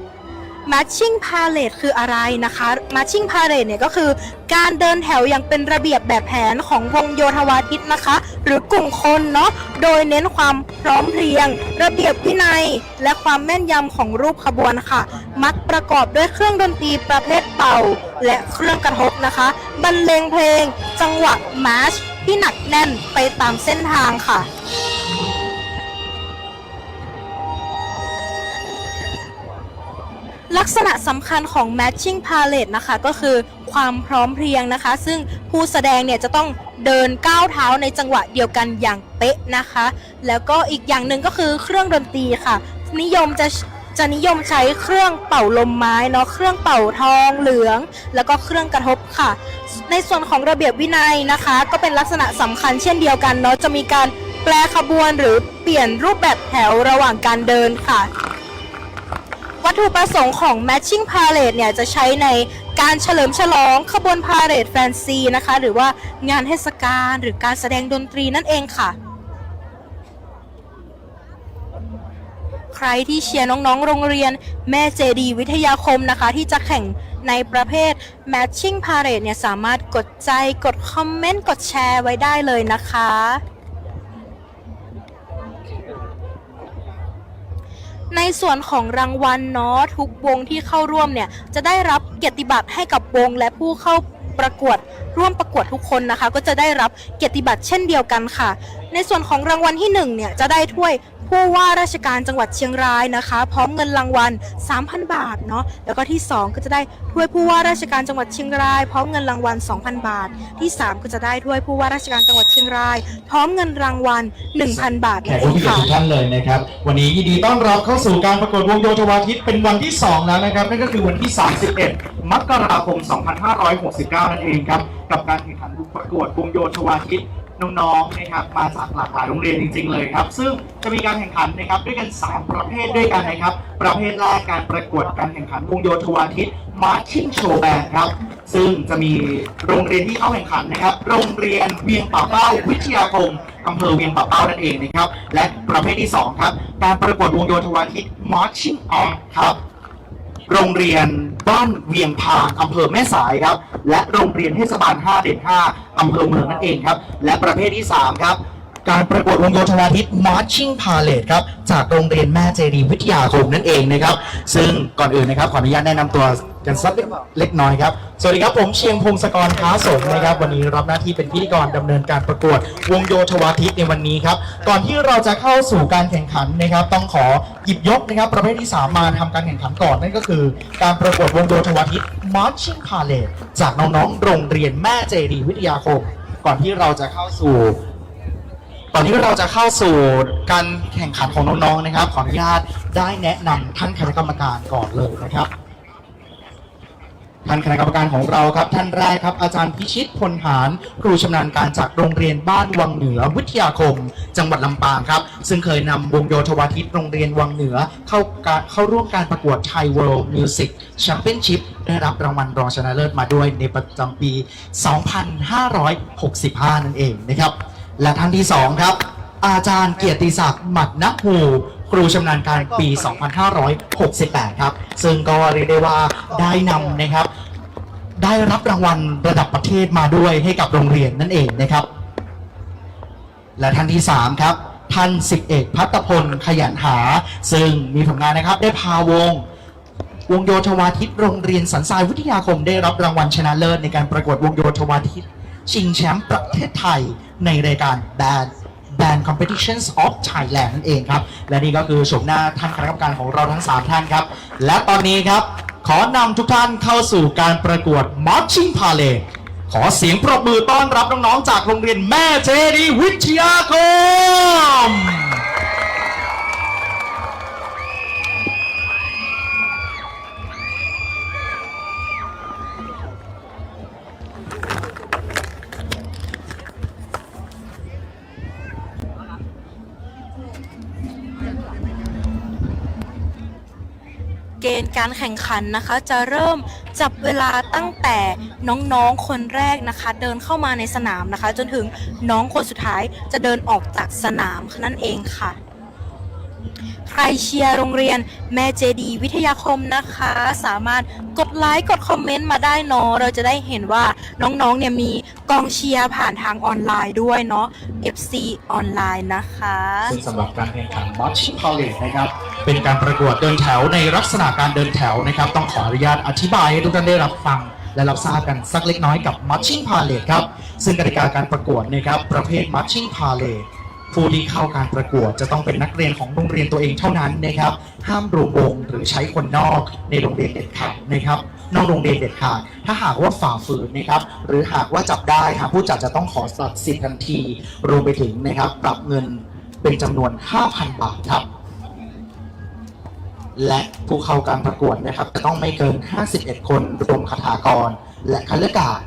Matching Parade คืออะไรนะคะ Matching Parade เนี่ยก็คือการเดินแถวอย่างเป็นระเบียบแบบแผนของวงโยธวาทิตนะคะหรือกลุ่มคนเนาะโดยเน้นความพร้อมเพรียงระเบียบวินัยและความแม่นยำของรูปขบวนค่ะมักประกอบด้วยเครื่องดนตรีประเภทเป่าและเครื่องกระทบนะคะบรรเลงเพลงจังหวะมาร์ชที่หนักแน่นไปตามเส้นทางค่ะลักษณะสำคัญของ Matching Parade นะคะก็คือความพร้อมเพรียงนะคะซึ่งผู้แสดงเนี่ยจะต้องเดินก้าวเท้าในจังหวะเดียวกันอย่างเป๊ะนะคะแล้วก็อีกอย่างหนึ่งก็คือเครื่องดนตรีค่ะ นิยมนิยมใช้เครื่องเป่าลมไม้เนาะเครื่องเป่าทองเหลืองแล้วก็เครื่องกระทบค่ะในส่วนของระเบียบวินัยนะคะก็เป็นลักษณะสำคัญเช่นเดียวกันเนาะจะมีการแปรขบวนหรือเปลี่ยนรูปแบบแถวระหว่างการเดินค่ะวัตถุประสงค์ของ Matching Parade เนี่ยจะใช้ในการเฉลิมฉลองขบวนพาเหรดแฟนซีนะคะหรือว่างานเทศกาลหรือการแสดงดนตรีนั่นเองค่ะใครที่เชียร์น้องๆโรงเรียนแม่เจดีวิทยาคมนะคะที่จะแข่งในประเภท Matching Parade เนี่ยสามารถกดใจกดคอมเมนต์กดแชร์ไว้ได้เลยนะคะในส่วนของรางวัลเนาะทุกวงที่เข้าร่วมเนี่ยจะได้รับเกียรติบัตรให้กับวงและผู้เข้าประกวดร่วมประกวดทุกคนนะคะก็จะได้รับเกียรติบัตรเช่นเดียวกันค่ะในส่วนของรางวัลที่1เนี่ยจะได้ถ้วยผู้ว่าราชการจังหวัดเชียงรายนะคะพร้อมเงินรางวัล 3,000 บาทเนาะแล้วก็ที่2ก็จะได้ถ้วยผู้ว่าราชการจังหวัดเชียงรายพร้อมเงินรางวัล 2,000 บาทที่3ก็จะได้ถ้วยผู้ว่าราชการจังหวัดเชียงรายพร้อมเงินรางวัล 1,000 บาท แขกผู้มีเกียรติทุกท่านเลยนะครับวันนี้ยินดีต้อนรับเข้าสู่การประกวดวงโยธวาทิตเป็นวันที่2แล้วนะครับนั่นก็คือวันที่ 31 มกราคม 2569 นั่นเองครับกับการแข่งขันประกวดวงโยธวาทิตน้องๆนะครับมาจากหลากหลายโรงเรียนจริงๆเลยครับซึ่งจะมีการแข่งขันนะครับด้วยกัน3ประเภทด้วยกันนะครับประเภทแรกการประกวดการแข่งขันวงโยธวาทิต Marching Show Band ครับซึ่งจะมีโรงเรียนที่เข้าแข่งขันนะครับโรงเรียนเวียงป่าเป้าวิทยาคมอำเภอเวียงป่าเป้านั่นเองนะครับและประเภทที่2ครับการประกวดวงโยธวาทิต Marching On ครับโรงเรียนบ้านเวียงพางอำเภอแม่สายครับและโรงเรียนเทศบาล5เด่น5อำเภอเมืองนั่นเองครับและประเภทที่3ครับการประกวดวงโยธวาทิต Marching Parade ครับจากโรงเรียนแม่เจดีวิทยาคมนั่นเองนะครับซึ่งก่อนอื่นนะครับขออนุญาตแนะนำตัวกันสักเล็กน้อยครับสวัสดีครับผมเชียงพงศกรค้าสมนะครับวันนี้รับหน้าที่เป็นพิธีกรดำเนินการประกวดวงโยธวาทิตในวันนี้ครับก่อนที่เราจะเข้าสู่การแข่งขันนะครับต้องขอหยิบยกนะครับประเภทที่3มาทำการแข่งขันก่อนนั่นก็คือการประกวดวงโยธวาทิต Marching Parade จากน้องๆโรงเรียนแม่เจดีวิทยาคมก่อนที่เราจะเข้าสู่การแข่งขันของน้องๆนะครับขออนุญาตได้แนะนำท่านคณะกรรมการก่อนเลยนะครับท่านคณะกรรมการของเราครับท่านแรกครับอาจารย์พิชิตพลหารครูชำนาญการจากโรงเรียนบ้านวังเหนือวิทยาคมจังหวัดลำปางครับซึ่งเคยนำวงโยธวาทิตโรงเรียนวังเหนือเข้าร่วมการประกวด Thai World Music Championship ได้รับรางวัลรองชนะเลิศมาด้วยในประจำปี 2565 นั่นเองนะครับและท่านที่2ครับอาจารย์เกียรติศักดิ์หมัดนักหูครูชำนาญการปี 2568 ครับซึ่งก็เรียกได้ว่าได้นำนะครับได้รับรางวัลระดับประเทศมาด้วยให้กับโรงเรียนนั่นเองนะครับและท่านที่3ครับท่าน10เอกภัตพลขยันหาซึ่งมีผลงานนะครับได้พาวงโยธวาทิตโรงเรียนสันทรายวิทยาคมได้รับรางวัลชนะเลิศในการประกวดวงโยธวาทิตชิงแชมป์ประเทศไทยในรายการBand Competitions of Thailand นั่นเองครับและนี่ก็คือชมหน้าท่านคณะกรรมการของเราทั้ง3ท่านครับและตอนนี้ครับขอนำทุกท่านเข้าสู่การประกวด Marching Parade ขอเสียงปรบมือต้อนรับน้องๆจากโรงเรียนแม่เจดีวิทยาคมเกณฑ์การแข่งขันนะคะจะเริ่มจับเวลาตั้งแต่น้องๆคนแรกนะคะเดินเข้ามาในสนามนะคะจนถึงน้องคนสุดท้ายจะเดินออกจากสนามนั่นเองค่ะใครเชียร์โรงเรียนแม่เจดีวิทยาคมนะคะสามารถกดไลค์กดคอมเมนต์มาได้เนาะเราจะได้เห็นว่าน้องๆเนี่ยมีกองเชียร์ผ่านทางออนไลน์ด้วยเนาะ FC ออนไลน์นะคะซึ่งสำหรับการแข่งขัน Marching Parade นะครับเป็นการประกวดเดินแถวในลักษณะการเดินแถวนะครับต้องขออนุญาตอธิบายให้ทุกท่านได้รับฟังและรับทราบกันสักเล็กน้อยกับ Marching Parade ครับซึ่งกติกาการประกวดนะครับประเภท Marching Paradeผู้ที่เข้าการประกวดจะต้องเป็นนักเรียนของโรงเรียนตัวเองเท่านั้นนะครับห้ามรวมวงหรือใช้คนนอกในโรงเรียนเด็ดขาดนะครับนอกโรงเรียนเด็ดขาดถ้าหากว่าฝ่าฝืนนะครับหรือหากว่าจับได้หากผู้จัดจะต้องขอตัดสิทธิ์ทันทีรวมไปถึงนะครับปรับเงินเป็นจำนวน 5,000 บาทครับ และผู้เข้าการประกวดนะครับจะต้องไม่เกิน 51 คนรวมคทากรและคัดเลือกการ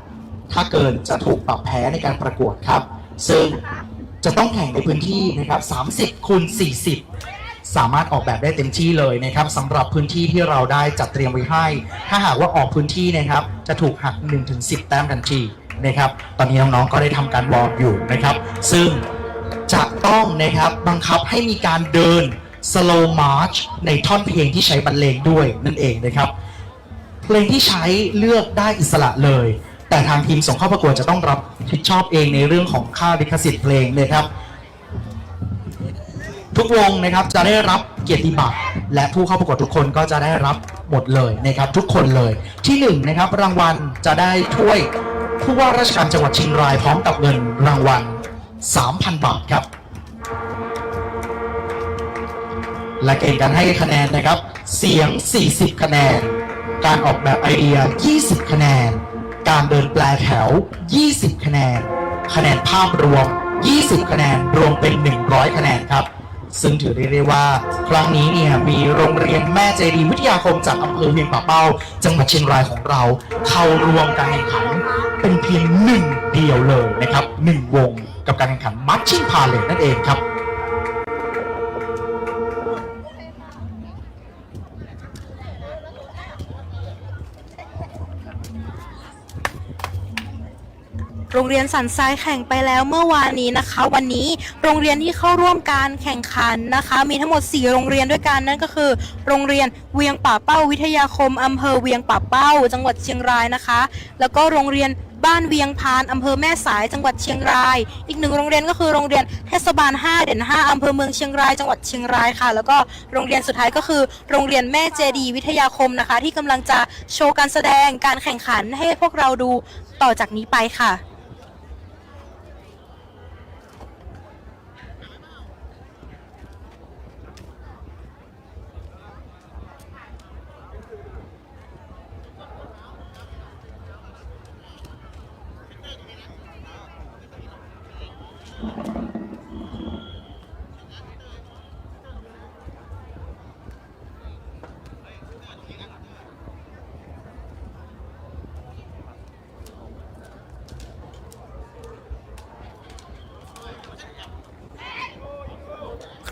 ถ้าเกินจะถูกปรับแพ้ในการประกวดครับ ซึ่งจะต้องแข่งในพื้นที่นะครับ30 คูณ 40 สามารถออกแบบได้เต็มที่เลยนะครับสำหรับพื้นที่ที่เราได้จัดเตรียมไว้ให้ ถ้าหากว่าออกพื้นที่นะครับจะถูกหัก 1-10 แต้มทันทีนะครับตอนนี้น้องๆก็ได้ทำการวอร์มอยู่นะครับซึ่งจะต้องนะครับบังคับให้มีการเดิน slow march ในท่อนเพลงที่ใช้บรรเลงด้วยนั่นเองนะครับเพลงที่ใช้เลือกได้อิสระเลยแต่ทางทีมส่งเข้าประกวดจะต้องรับผิดชอบเองในเรื่องของค่าลิขสิทธิ์เพลงนะครับทุกวงนะครับจะได้รับเกียรติบัตรและผู้เข้าประกวดทุกคนก็จะได้รับหมดเลยนะครับทุกคนเลยที่1นะครับรางวัลจะได้ถ้วยผู้ว่าราชการจังหวัดเชียงรายพร้อมกับเงินรางวัล 3,000 บาทครับและเกณฑ์การให้คะแนนนะครับเสียง40คะแนนการออกแบบไอเดีย20คะแนนการเดินแปลแถว20คะแนนคะแนนภาพรวม20คะแนนรวมเป็น100คะแนนครับซึ่งถือได้ว่าครั้งนี้เนี่ยมีโรงเรียนแม่เจดีย์วิทยาคมจากอำเภอเวียงป่าเป้าจังหวัดเชียงรายของเราเข้าร่วมการแข่งขันเป็นเพียงหนึ่งเดียวเลยนะครับ1วงกับการแข่งขันมัชชิ่งพาเลทนั่นเองครับ โรงเรียนสันทรายแข่งไปแล้วเมื่อวานนี้นะคะ วันนี้โรงเรียนที่เข้าร่วมการแข่งขันนะคะมีทั้งหมด4โรงเรียนด้วยกันนั่นก็คือโรงเรียนเวียงป่าเป้าวิทยาคมอำเภอเวียงป่าเป้าจังหวัดเชียงรายนะคะแล้วก็โรงเรียนบ้านเวียงพานอำเภอแม่สายจังหวัดเชียงรายอีก1โรงเรียนก็คือโรงเรียนเทศบาล5 เด่น 5อำเภอเมืองเชียงรายจังหวัดเชียงรายค่ะแล้วก็โรงเรียนสุดท้ายก็คือโรงเรียนแม่เจดีย์วิทยาคมนะคะที่กำลังจะโชว์การแสดงการแข่งขันให้พวกเราดูต่อจากนี้ไปค่ะ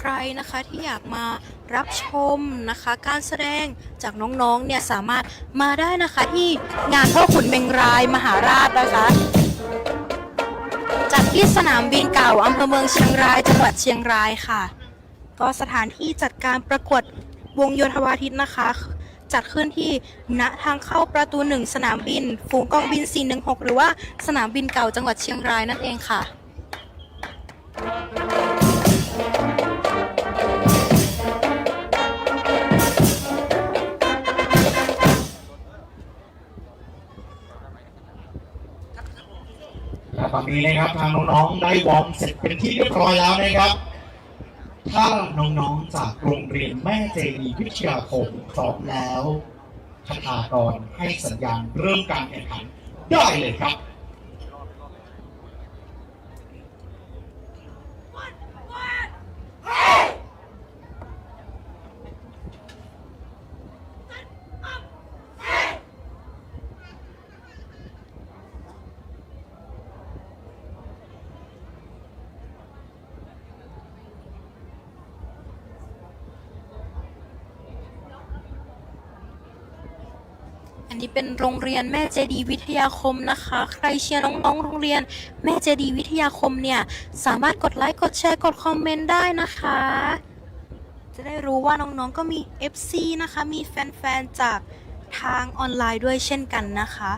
ใครนะคะที่อยากมารับชมนะคะการแสดงจากน้องๆเนี่ยสามารถมาได้นะคะที่งานพ่อขุนเมงรายมหาราชนะคะจัดที่สนามบินเก่าอำเภอเมืองเชียงรายจังหวัดเชียงรายค่ะก็สถานที่จัดการประกวดวงโยธวาทิตนะคะจัดขึ้นที่ณทางเข้าประตู1สนามบินฝูงกองบิน416หรือว่าสนามบินเก่าจังหวัดเชียงรายนั่นเองค่ะตอนนี้นะครับทางน้องๆได้วอร์มเสร็จเป็นที่เรียบร้อยแล้วนะครับถ้าน้องๆจากโรงเรียนแม่เจดีย์วิทยาคมพร้อมแล้วคทากรให้สัญญาณเริ่มการแข่งขันได้เลยครับอันนี้เป็นโรงเรียนแม่เจดีย์วิทยาคมนะคะใครเชียร์น้องๆโรงเรียนแม่เจดีย์วิทยาคมเนี่ยสามารถกดไลค์กดแชร์กดคอมเมนต์ได้นะคะจะได้รู้ว่าน้องๆก็มี FC นะคะมีแฟนๆจากทางออนไลน์ด้วยเช่นกันนะคะ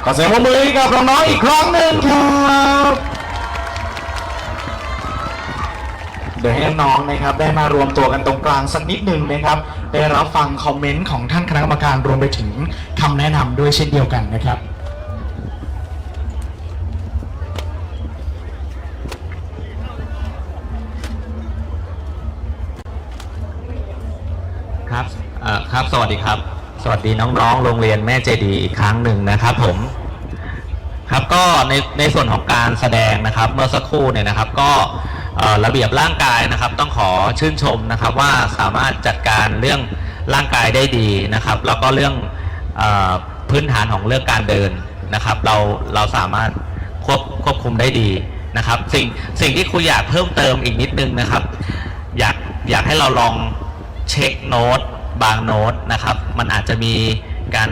ขอเสียงปรบมือให้กับน้องๆอีกครั้งหนึ่งครับเดี๋ยวให้น้องๆนะครับได้มารวมตัวกันตรงกลางสักนิดหนึ่งนะครับได้รับฟังคอมเมนต์ของท่านคณะกรรมการรวมไปถึงคำแนะนำด้วยเช่นเดียวกันนะครับครับครับ สวัสดีครับ สวัสดีน้องๆ โรงเรียนแม่เจดีย์อีกครั้งหนึ่งนะครับผม ครับก็ในส่วนของการแสดงนะครับเมื่อสักครู่เนี่ยนะครับก็ระเบียบร่างกายนะครับต้องขอชื่นชมนะครับว่าสามารถจัดการเรื่องร่างกายได้ดีนะครับแล้วก็เรื่องพื้นฐานของเรื่องการเดินนะครับเราสามารถควบคุมได้ดีนะครับสิ่งที่ครูอยากเพิ่มเติมอีกนิดนึงนะครับอยากให้เราลองเช็คโน้ตบางโน้ตนะครับมันอาจจะมีการ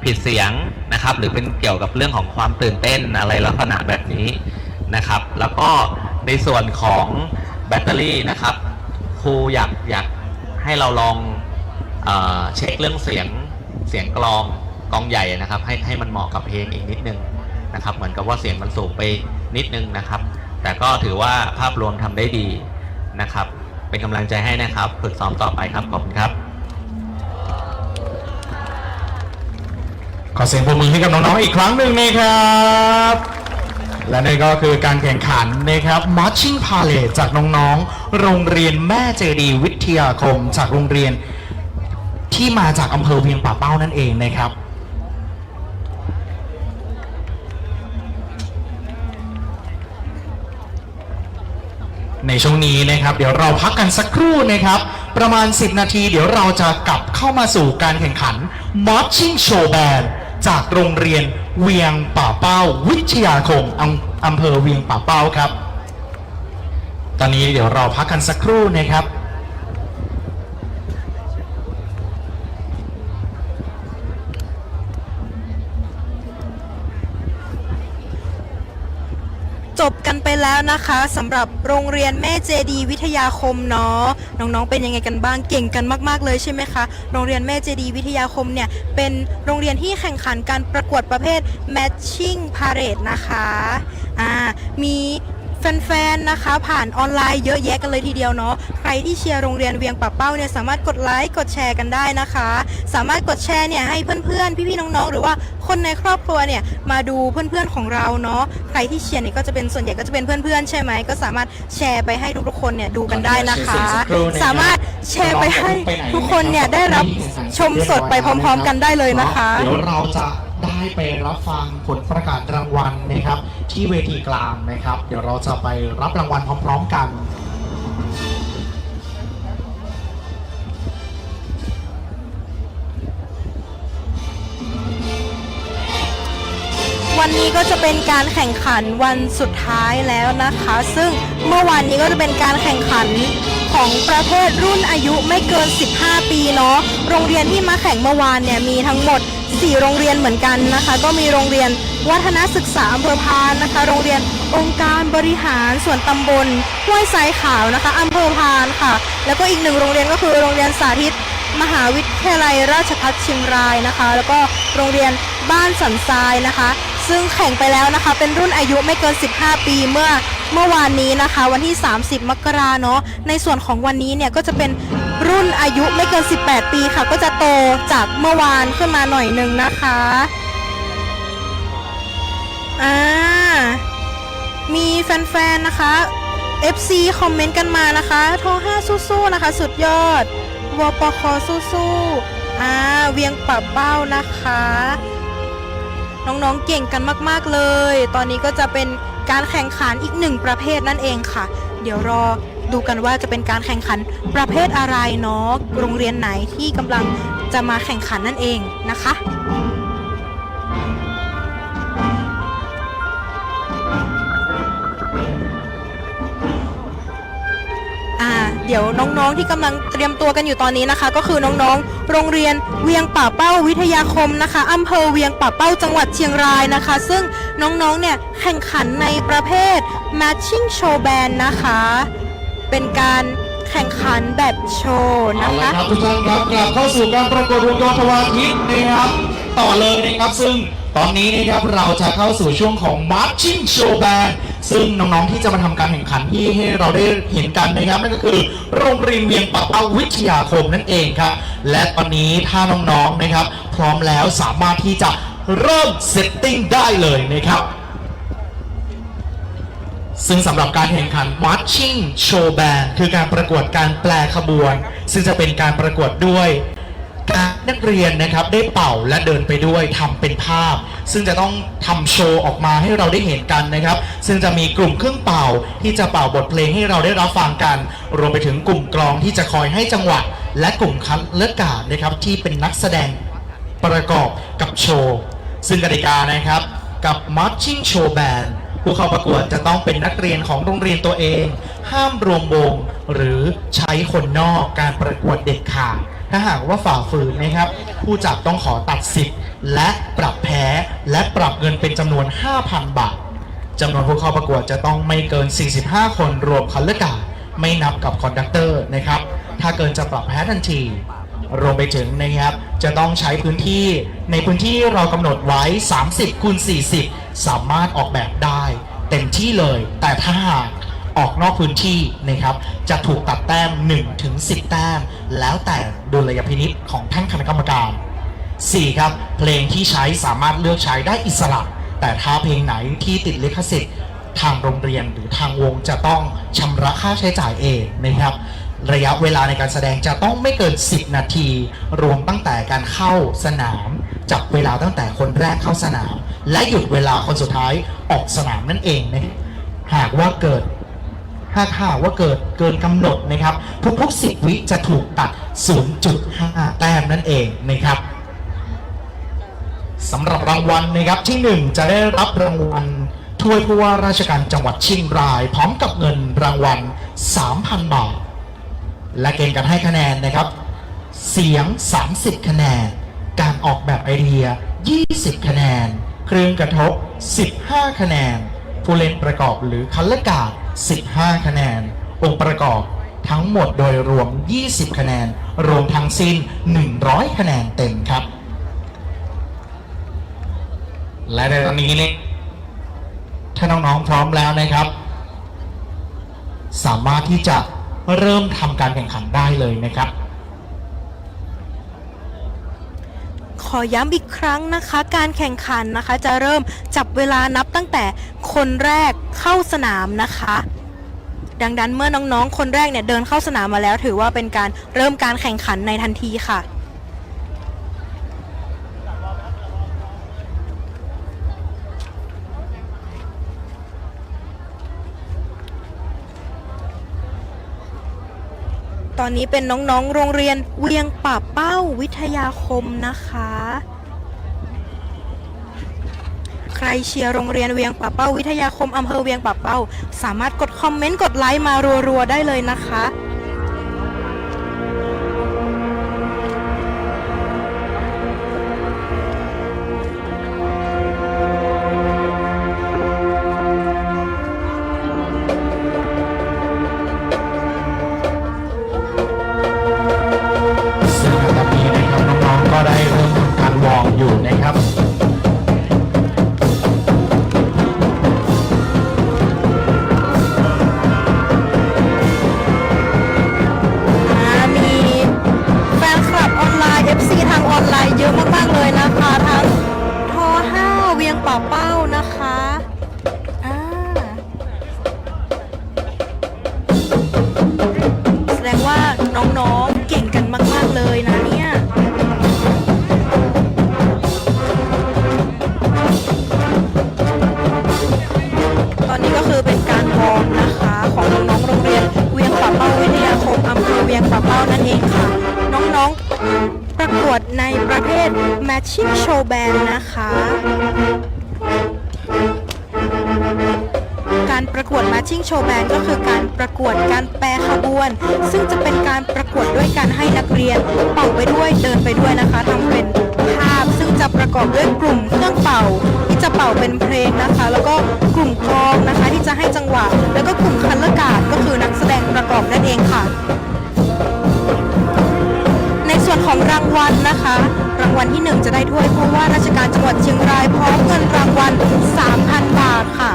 ผิดเสียงนะครับหรือเป็นเกี่ยวกับเรื่องของความตื่นเต้นอะไรลักษณะแบบนี้นะครับแล้วก็ในส่วนของแบตเตอรี่นะครับครูอยากให้เราลองเช็คเรื่องเสียงกลองใหญ่นะครับให้มันเหมาะกับเพลงอีกนิดนึงนะครับเหมือนกับว่าเสียงมันสูงไปนิดนึงนะครับแต่ก็ถือว่าภาพรวมทำได้ดีนะครับเป็นกำลังใจให้นะครับฝึกซ้อมต่อไปครับขอบคุณครับ ขอเสียงปรบมือให้กับน้องๆอีกครั้งหนึ่งนะครับและนี่ก็คือการแข่งขันนะครับ Marching Parade จากน้องๆโรงเรียนแม่เจดีย์วิทยาคมจากโรงเรียนที่มาจากอำเภอเวียงป่าเป้านั่นเองนะครับในช่วงนี้นะครับเดี๋ยวเราพักกันสักครู่นะครับประมาณ10นาทีเดี๋ยวเราจะกลับเข้ามาสู่การแข่งขัน Marching Show Band จากโรงเรียนเวียงป่าเป้าวิทยาคมอำเภอเวียงป่าเป้าครับตอนนี้เดี๋ยวเราพักกันสักครู่นะครับ จบกันไปแล้วนะคะสำหรับโรงเรียนแม่เจดีย์วิทยาคมเนาะน้องๆเป็นยังไงกันบ้างเก่งกันมากๆเลยใช่ไหมคะโรงเรียนแม่เจดีย์วิทยาคมเนี่ยเป็นโรงเรียนที่แข่งขันการประกวดประเภท Matching Parade นะคะมีแฟนๆนะคะผ่านออนไลน์เยอะแยะกันเลยทีเดียวเนาะใครที่เชียร์โรงเรียนเวียงป่าเป้าเนี่ยสามารถกดไลค์กดแชร์กันได้นะคะสามารถกดแชร์เนี่ยให้เพื่อนๆพี่ๆน้องๆหรือว่าคนในครอบครัวเนี่ยมาดูเพื่อนๆของเราเนาะใครที่เชียร์เนี่ยก็จะเป็นส่วนใหญ่ก็จะเป็นเพื่อนๆใช่ไหมก็สามารถแชร์ไปให้ทุกๆคนเนี่ยดูกันได้นะคะสามารถแชร์ไปให้ทุกคนเนี่ยได้รับชมสดไปพร้อมๆกันได้เลยนะคะเดี๋ยวเราจะได้ไปรับฟังผลประกาศรางวัลนะครับที่เวทีกลางนะครับเดี๋ยวเราจะไปรับรางวัลพร้อมๆกันวันนี้ก็จะเป็นการแข่งขันวันสุดท้ายแล้วนะคะซึ่งเมื่อวานนี้ก็จะเป็นการแข่งขันของประเภทรุ่นอายุไม่เกิน15ปีเนาะโรงเรียนที่มาแข่งเมื่อวานเนี่ยมีทั้งหมด4โรงเรียนเหมือนกันนะคะก็มีโรงเรียนวัฒนศึกษาอำเภอพานนะคะโรงเรียนองค์การบริหารส่วนตำบลห้วยทรายขาวนะคะอำเภอพานค่ะแล้วก็อีก1โรงเรียนก็คือโรงเรียนสาธิตมหาวิทยาลัยราชภัฏเชียงรายนะคะแล้วก็โรงเรียนบ้านสันทรายนะคะซึ่งแข่งไปแล้วนะคะเป็นรุ่นอายุไม่เกิน15ปีเมื่อวานนี้นะคะวันที่30มกราเนาะในส่วนของวันนี้เนี่ยก็จะเป็นรุ่นอายุไม่เกิน18ปีค่ะก็จะโตจากเมื่อวานขึ้นมาหน่อยนึงนะคะมีแฟนๆนะคะ FC คอมเมนต์กันมานะคะท5สู้ๆนะคะสุดยอดวปคสู้ๆเวียงป่าเป้านะคะน้องๆเก่งกันมากๆเลยตอนนี้ก็จะเป็นการแข่งขันอีก1ประเภทนั่นเองค่ะเดี๋ยวรอดูกันว่าจะเป็นการแข่งขันประเภทอะไรเนาะโรงเรียนไหนที่กำลังจะมาแข่งขันนั่นเองนะคะเดี๋ยวน้องๆที่กำลังเตรียมตัวกันอยู่ตอนนี้นะคะก็คือน้องๆโรงเรียนเวียงป่าเป้าวิทยาคมนะคะอำเภอเวียงป่าเป้าจังหวัดเชียงรายนะคะซึ่งน้องๆเนี่ยแข่งขันในประเภท Matching Show Band นะคะเป็นการแข่งขันแบบโชว์นะคะ ทุกท่านครับกลับเข้าสู่การประกวดวงโยธวาทิตนะครับต่อเลยนะครับซึ่ง ตอนนี้นะครับเราจะเข้าสู่ช่วงของ Marching Show Band ซึ่งน้องๆที่จะมาทำการแข่งขันที่ให้เราได้เห็นกันนะครับนั่นก็คือโรงเรียนเวียงป่าเป้าวิทยาคมนั่นเองครับและตอนนี้ถ้าน้องๆนะครับพร้อมแล้วสามารถที่จะเริ่มเซตติ้งได้เลยนะครับซึ่งสำหรับการแข่งขัน Marching Show Band คือการประกวดการแปลขบวนซึ่งจะเป็นการประกวดด้วยการนักเรียนนะครับได้เป่าและเดินไปด้วยทำเป็นภาพซึ่งจะต้องทำโชว์ออกมาให้เราได้เห็นกันนะครับซึ่งจะมีกลุ่มเครื่องเป่าที่จะเป่าบทเพลงให้เราได้รับฟังกันรวมไปถึงกลุ่มกลองที่จะคอยให้จังหวะและกลุ่มคัดเลือกการนะครับที่เป็นนักแสดงประกอบกับโชว์ซึ่งกติกานะครับกับ Marching Show Band ผู้เข้าประกวดจะต้องเป็นนักเรียนของโรงเรียนตัวเองห้ามรวมวงหรือใช้คนนอกการประกวดเด็ดขาดถ้าหากว่าฝ่าฝืนนะครับผู้จัดต้องขอตัดสิทธิ์และปรับแพ้และปรับเงินเป็นจำนวน 5,000 บาทจำนวนผู้เข้าประกวดจะต้องไม่เกิน 45 คนรวมคัดเลือกการไม่นับกับคอนดักเตอร์นะครับถ้าเกินจะปรับแพ้ทันทีรวมไปถึงนะครับจะต้องใช้พื้นที่ในพื้นที่เรากำหนดไว้ 30x40 สามารถออกแบบได้เต็มที่เลยแต่ถ้าหากออกนอกพื้นที่นะครับจะถูกตัดแต้ม 1-10 แต้มแล้วแต่ดุลยพินิจของท่านคณะกรรมการ 4. ครับเพลงที่ใช้สามารถเลือกใช้ได้อิสระแต่ถ้าเพลงไหนที่ติดลิขสิทธิ์ทางโรงเรียนหรือทางวงจะต้องชำระค่าใช้จ่ายเองนะครับระยะเวลาในการแสดงจะต้องไม่เกิน10 นาทีรวมตั้งแต่การเข้าสนามจับเวลาตั้งแต่คนแรกเข้าสนามและหยุดเวลาคนสุดท้ายออกสนามนั่นเองนะหากว่าเกิดเกินกำหนดนะครับทุกๆ10 วิจะถูกตัด 0.5 แต้มนั่นเองนะครับสำหรับรางวัลนะครับที่ 1จะได้รับรางวัลถ้วยผู้ว่าราชการจังหวัดเชียงรายพร้อมกับเงินรางวัล 3,000 บาทและเกณฑ์การให้คะแนนนะครับเสียง30 คะแนนการออกแบบไอเดีย20 คะแนนเครื่องกระทบ15 คะแนนผู้เล่นประกอบหรือคัลเลอร์การ์ด15 คะแนนองค์ประกอบทั้งหมดโดยรวม20 คะแนนรวมทั้งสิ้น100 คะแนนเต็มครับและในตอนนี้เนี่ยถ้าน้องๆพร้อมแล้วนะครับสามารถที่จะเริ่มทำการแข่งขันได้เลยนะครับขอย้ำอีกครั้งนะคะการแข่งขันนะคะจะเริ่มจับเวลานับตั้งแต่คนแรกเข้าสนามนะคะดังนั้นเมื่อน้องๆคนแรกเนี่ยเดินเข้าสนามมาแล้วถือว่าเป็นการเริ่มการแข่งขันในทันทีค่ะตอนนี้เป็นน้องๆโรงเรียนเวียงป่าเป้าวิทยาคมนะคะใครเชียร์โรงเรียนเวียงป่าเป้าวิทยาคมอำเภอเวียงป่าเป้าสามารถกดคอมเมนต์กดไลค์มารัวๆได้เลยนะคะก็ได้เริ่มทำการวอร์มอยู่นะครับมีแฟนคลับออนไลน์ FC ทางออนไลน์เยอะมากๆเลยนะคะทั้งท.5 เวียงป่าเป้านะคะแสดงว่าน้องๆเก่งกันมากๆเลยนะเนี่ยตอนนี้ก็คือเป็นการวอร์มนะคะของน้องๆโรงเรียนเวียงป่าเป้าวิทยาคมอำเภอเวียงป่าเป้านั่นเองค่ะน้องๆประกวดในประเภท Matching Show Band นะคะการประกวด Matching Show Band ก็คือการประกวดการแปรขบวนซึ่งจะเป็นการประกวดด้วยการให้นักเรียนเป่าไปด้วยเดินไปด้วยนะคะทำเป็นภาพซึ่งจะประกอบด้วยกลุ่มเครื่องเป่าที่จะเป่าเป็นเพลงนะคะแล้วก็กลุ่มกลองนะคะที่จะให้จังหวะแล้วก็กลุ่มคัลเลอร์การ์ดก็คือนักแสดงประกอบนั่นเองค่ะในส่วนของรางวัลนะคะรางวัลที่1จะได้ถ้วยผู้ว่าราชการจังหวัด หวัดเชียงรายพร้อมเงินรางวัล 3,000 บาทค่ะ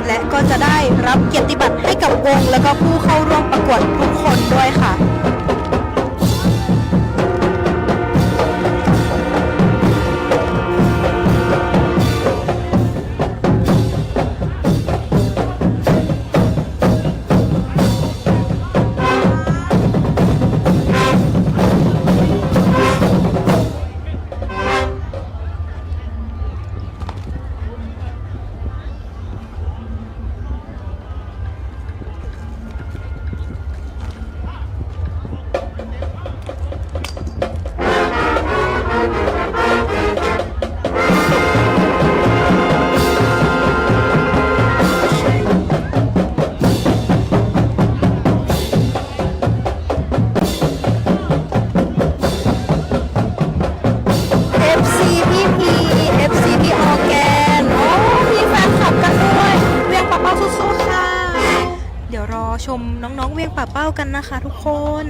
และก็จะได้รับเกียรติบัตรให้กับวงและก็ผู้เข้าร่วมประกวดทุกคนด้วยค่ะ FC พี่พี FC พี่ออร์แกนโอ้มีแฟนคลับกันด้วยเวียงป่าเป้าสู้ๆค่ะ เดี๋ยวรอชมน้องๆเวียงป่าเป้ากันนะคะทุกคน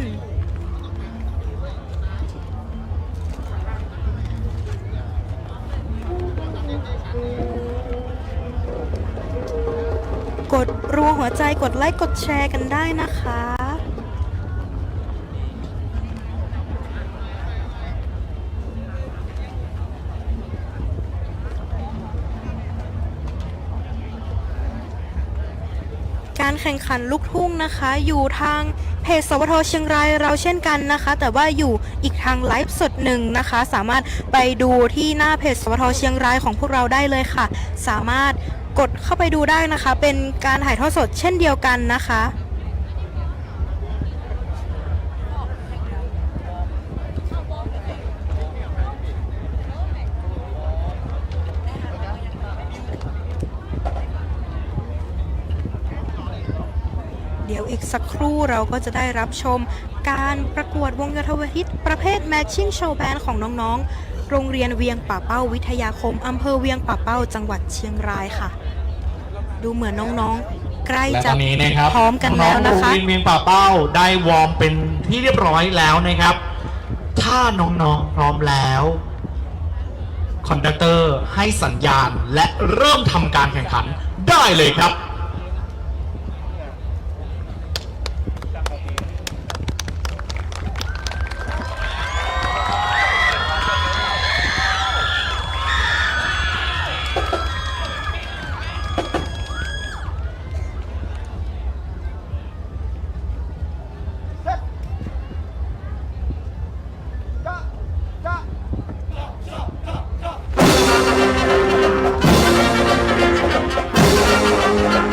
กดรัวหัวใจกดไลค์กดแชร์กันได้นะคะ การแข่งขันลูกทุ่งนะคะ อยู่ทางเพจสวทเชียงรายเราเช่นกันนะคะ แต่ว่าอยู่อีกทางไลฟ์สดหนึ่งนะคะ สามารถไปดูที่หน้าเพจสวทเชียงรายของพวกเราได้เลยค่ะ สามารถกดเข้าไปดูได้นะคะ เป็นการถ่ายทอดสดเช่นเดียวกันนะคะ เดี๋ยวอีกสักครู่เราก็จะได้รับชมการประกวดวงโยธวาทิตประเภท Matching Show Band ของน้องๆ โรงเรียนเวียงป่าเป้าวิทยาคมอำเภอเวียงป่าเป้าจังหวัดเชียงรายค่ะ ดูเหมือนน้องๆ ใกล้ และ จะ ตอนนี้นะครับ พร้อมกันแล้วนะคะ น้องๆโรงเรียนเวียงป่าเป้าได้วอร์มเป็นที่เรียบร้อยแล้วนะครับ ถ้าน้องๆพร้อมแล้วคอนดักเตอร์ให้สัญญาณและเริ่มทำการแข่งขันได้เลยครับ เ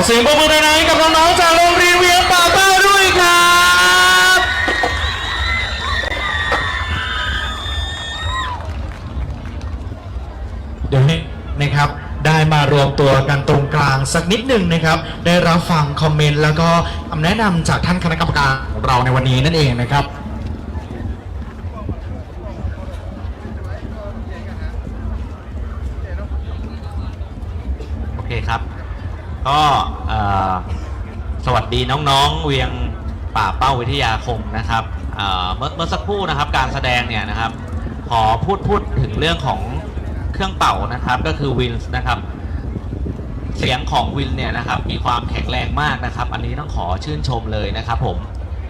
เสียงปรบมือหน่อยๆกับน้องๆจากโรงเรียนเวียงป่าเป้าด้วยครับเดี๋ยวนี้นะครับได้มารวมตัวกันตรงกลางสักนิดหนึ่งนะครับได้รับฟังคอมเมนต์แล้วก็คำแนะนำจากท่านคณะกรรมการของเราในวันนี้นั่นเองนะครับโอเคครับก็สวัสดีน้องๆเวียงป่าเป้าวิทยาคมนะครับเมื่อสักครู่นะครับการแสดงเนี่ยนะครับขอพูดถึงเรื่องของเครื่องเป่านะครับก็คือวินส์นะครับเสียงของวินเนี่ยนะครับมีความแข็งแรงมากนะครับอันนี้ต้องขอชื่นชมเลยนะครับผม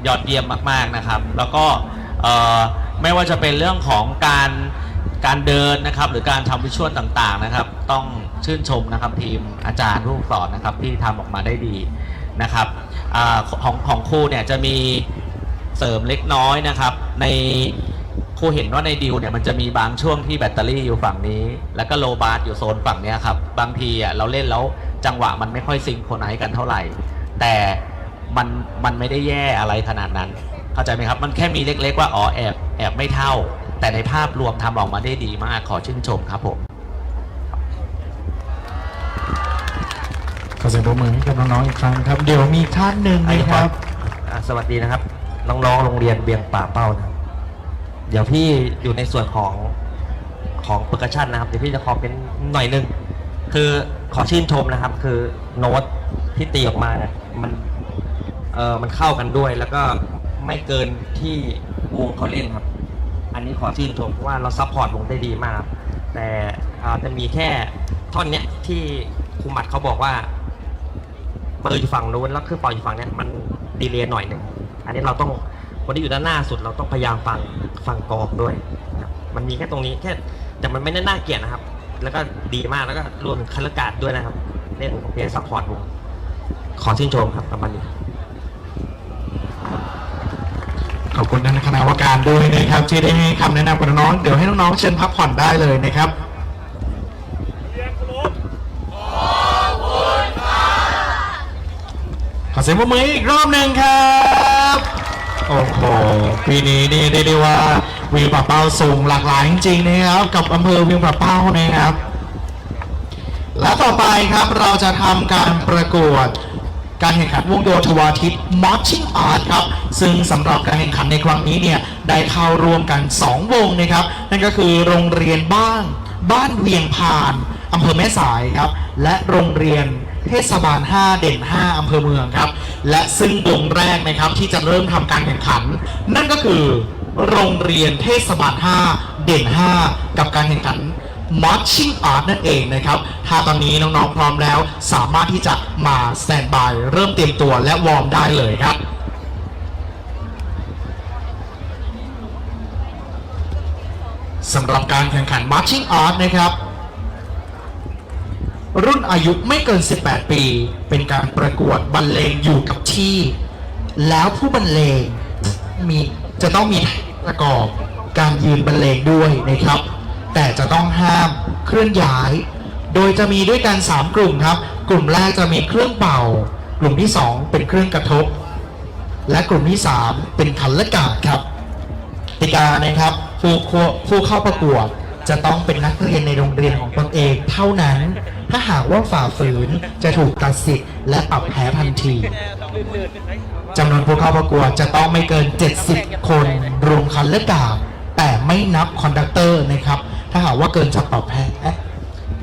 ยอดเยี่ยมมากๆนะครับแล้วก็ไม่ว่าจะเป็นเรื่องของการเดินนะครับหรือการทำวิชวลต่างๆนะครับต้องชื่นชมนะครับทีมอาจารย์ผู้สอนนะครับที่ทำออกมาได้ดีนะครับของครูเนี่ยจะมีเสริมเล็กน้อยนะครับในครูเห็นว่าในดิวเนี่ยมันจะมีบางช่วงที่แบตเตอรี่อยู่ฝั่งนี้แล้วก็โลบาร์อยู่โซนฝั่งนี้ครับบางทีเราเล่นแล้วจังหวะมันไม่ค่อยซิงโครไนซ์กันเท่าไหร่แต่มันไม่ได้แย่อะไรขนาดนั้นเข้าใจไหมครับมันแค่มีเล็กๆว่าอ๋อแอบไม่เท่าแต่ในภาพรวมทำออกมาได้ดีมากขอชื่นชมครับผมขอเสียงปรบมือให้กับน้องๆอีกครั้งครับเดี๋ยวมีท่านหนึ่งนะครับ สวัสดีนะครับน้องๆโรงเรียนเวียงป่าเป้านะเดี๋ยวพี่อยู่ในส่วนของเปอร์คัชชันนะครับเดี๋ยวพี่จะขอเป็นหน่อยนึงคือขอชื่นชมนะครับคือโน้ตที่ตีออกมาเนี่ยมันเข้ากันด้วยแล้วก็ไม่เกินที่วงเขาเล่นครับอันนี้ขอชื่นชมเพราะว่าเราซัพพอร์ตวงได้ดีมากแต่จะมีแค่ท่อนเนี้ยที่ครูหมัดเขาบอกว่าเปิดอยู่ฝั่งนู้นแล้วคือเป่าอยู่ฝั่งเนี้ยมันดีเลย์หน่อยหนึ่งอันนี้เราต้องคนที่อยู่ด้านหน้าสุดเราต้องพยายามฟังกองด้วยมันมีแค่ตรงนี้แค่แต่มันไม่ได้น่าเกลียดนะครับแล้วก็ดีมากแล้วก็รวมถึงคาราการ์ดด้วยนะครับเล่นของเพลงซัพพอร์ตวงขอชื่นชมครับประมาณนี้ขอบคุณท่านคณะกรรมการด้วยนะครับที่ได้ให้คำแนะนำกับน้องๆเดี๋ยวให้น้องๆเชิญพักผ่อนได้เลยนะครับขอเสียงปรบมืออีกรอบหนึ่งครับโอ้โหปีนี้นี่ได้ว่าเวียงป่าเป้าสูงหลากหลายจริงๆนะครับกับอำเภอเวียงป่าเป้านะครับและต่อไปครับเราจะทำการประกวดการแข่งขันวงโยธวาทิต Marching Art ครับซึ่งสำหรับการแข่งขันในครั้งนี้เนี่ยได้เข้าร่วมกัน2วงนะครับนั่นก็คือโรงเรียนบ้านเวียงพานอำเภอแม่สายครับและโรงเรียนเทศบาล5เด่น5อำเภอเมืองครับและซึ่งวงแรกนะครับที่จะเริ่มทำการแข่งขันนั่นก็คือโรงเรียนเทศบาล5เด่น5กับการแข่งขันMarching Art นั่นเองนะครับถ้าตอนนี้น้องๆพร้อมแล้วสามารถที่จะมาสแตนบายเริ่มเตรียมตัวและวอร์มได้เลยครับสำหรับการแข่งขัน Marching Art นะครับรุ่นอายุไม่เกิน18ปีเป็นการประกวดบรรเลงอยู่กับที่แล้วผู้บรรเลงจะต้องมีประกอบการยืนบรรเลงด้วยนะครับแต่จะต้องห้ามเคลื่อนย้ายโดยจะมีด้วยกัน3กลุ่มครับกลุ่มแรกจะมีเครื่องเป่ากลุ่มที่2เป็นเครื่องกระทบและกลุ่มที่3เป็นขันละกาดครับกติกานะครับผู้เข้าประกวดจะต้องเป็นนักเรียนในโรงเรียนของตนเองเท่านั้นถ้าหากว่าฝ่าฝืนจะถูกตัดสิทธิ์และปรับแพ้ทันทีจำนวนผู้เข้าประกวดจะต้องไม่เกิน70คนรวมขันละกาดแต่ไม่นับคอนดักเตอร์นะครับถ้าหากว่าเกินจะปรับแพ้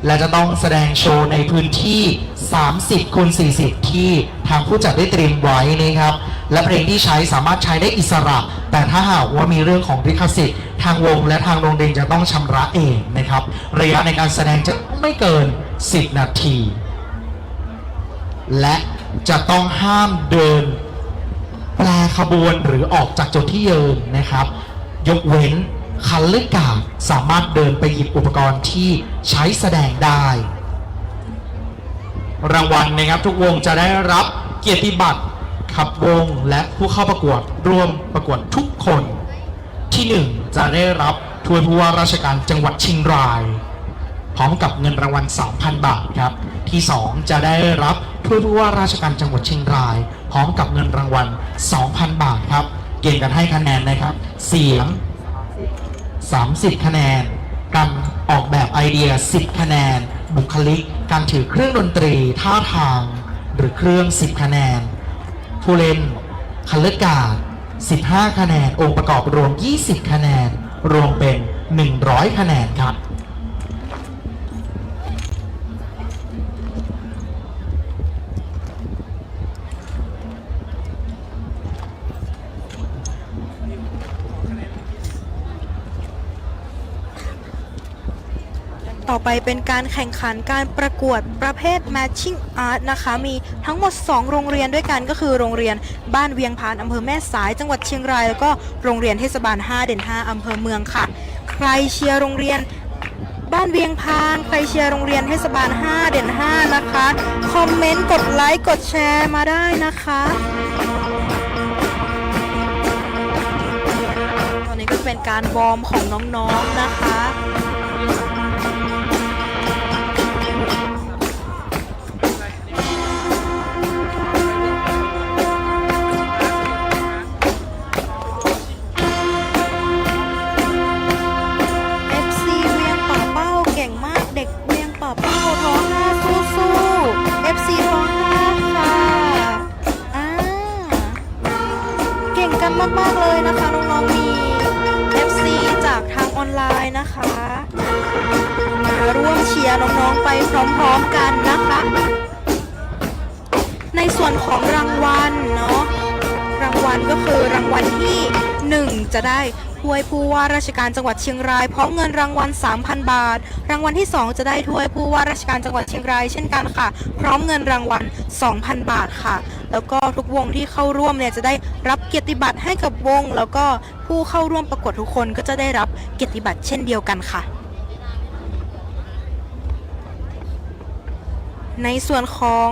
และจะต้องแสดงโชว์ในพื้นที่30คูณ40ที่ทางผู้จัดได้เตรียมไว้นะครับและเพลงที่ใช้สามารถใช้ได้อิสระแต่ถ้าหากว่ามีเรื่องของลิขสิทธิ์ทางวงและทางโรงเรียนจะต้องชำระเองนะครับระยะในการแสดงจะไม่เกิน10นาทีและจะต้องห้ามเดินแปรขบวนหรือออกจากจุดที่ยืนนะครับยกเว้นคันเลือกาดสามารถเดินไปหยิบอุปกรณ์ที่ใช้แสดงได้รางวัลนะครับทุกวงจะได้รับเกียรติบัตรขับวงและผู้เข้าประกวดร่วมประกวดทุกคนที่1จะได้รับถ้วยผู้ว่าราชการจังหวัดเชียงรายพร้อมกับเงินรางวัล 3,000 บาทครับ ที่ 2 จะได้รับถ้วยผู้ว่าราชการจังหวัดเชียงราย พร้อมกับเงินรางวัล 2,000 บาทครับ เกณฑ์กันให้คะแนนนะครับ เสียง 30 คะแนน การออกแบบไอเดีย 10 คะแนน บุคลิก การถือเครื่องดนตรีท่าทาง หรือเครื่อง 10 คะแนน ผู้เล่นคัลเลอร์การ์ด15 คะแนน องค์ประกอบรวม 20 คะแนน รวมเป็น 100 คะแนนครับ ต่อไปเป็นการแข่งขันการประกวดประเภท Matching Art นะคะ มีทั้งหมด 2 โรงเรียนด้วยกันก็คือโรงเรียนบ้านเวียงพานอำเภอแม่สายจังหวัดเชียงรายแล้วก็โรงเรียนเทศบาล5 เด่น 5อำเภอเมืองค่ะ ใครเชียร์โรงเรียนบ้านเวียงพานใครเชียร์โรงเรียนเทศบาล5 เด่น 5นะคะคอมเมนต์กดไลค์กดแชร์มาได้นะคะตอนนี้ก็เป็นการวอร์มของน้องๆนะคะ FC เวียงป่าเป้าเก่งมากเด็กเวียงป่าเป้าท้อง5สู้ๆ FC ท้อง5ค่ะเก่งกันมากๆเลยนะคะน้องๆมี FC จากทางออนไลน์นะคะมาร่วมเชียร์น้องๆไปพร้อมๆกันนะคะ ในส่วนของรางวัลเนาะรางวัลก็คือรางวัลที่ 1 จะได้ถ้วยผู้ว่าราชการจังหวัดเชียงรายพร้อมเงินรางวัล 3,000 บาท รางวัลที่ 2 จะได้ถ้วยผู้ว่าราชการจังหวัดเชียงรายเช่นกันค่ะพร้อมเงินรางวัล 2,000 บาทค่ะแล้วก็ทุกวงที่เข้าร่วมเนี่ยจะได้รับเกียรติบัตรให้กับวงแล้วก็ผู้เข้าร่วมประกวดทุกคนก็จะได้รับเกียรติบัตรเช่นเดียวกันค่ะในส่วนของ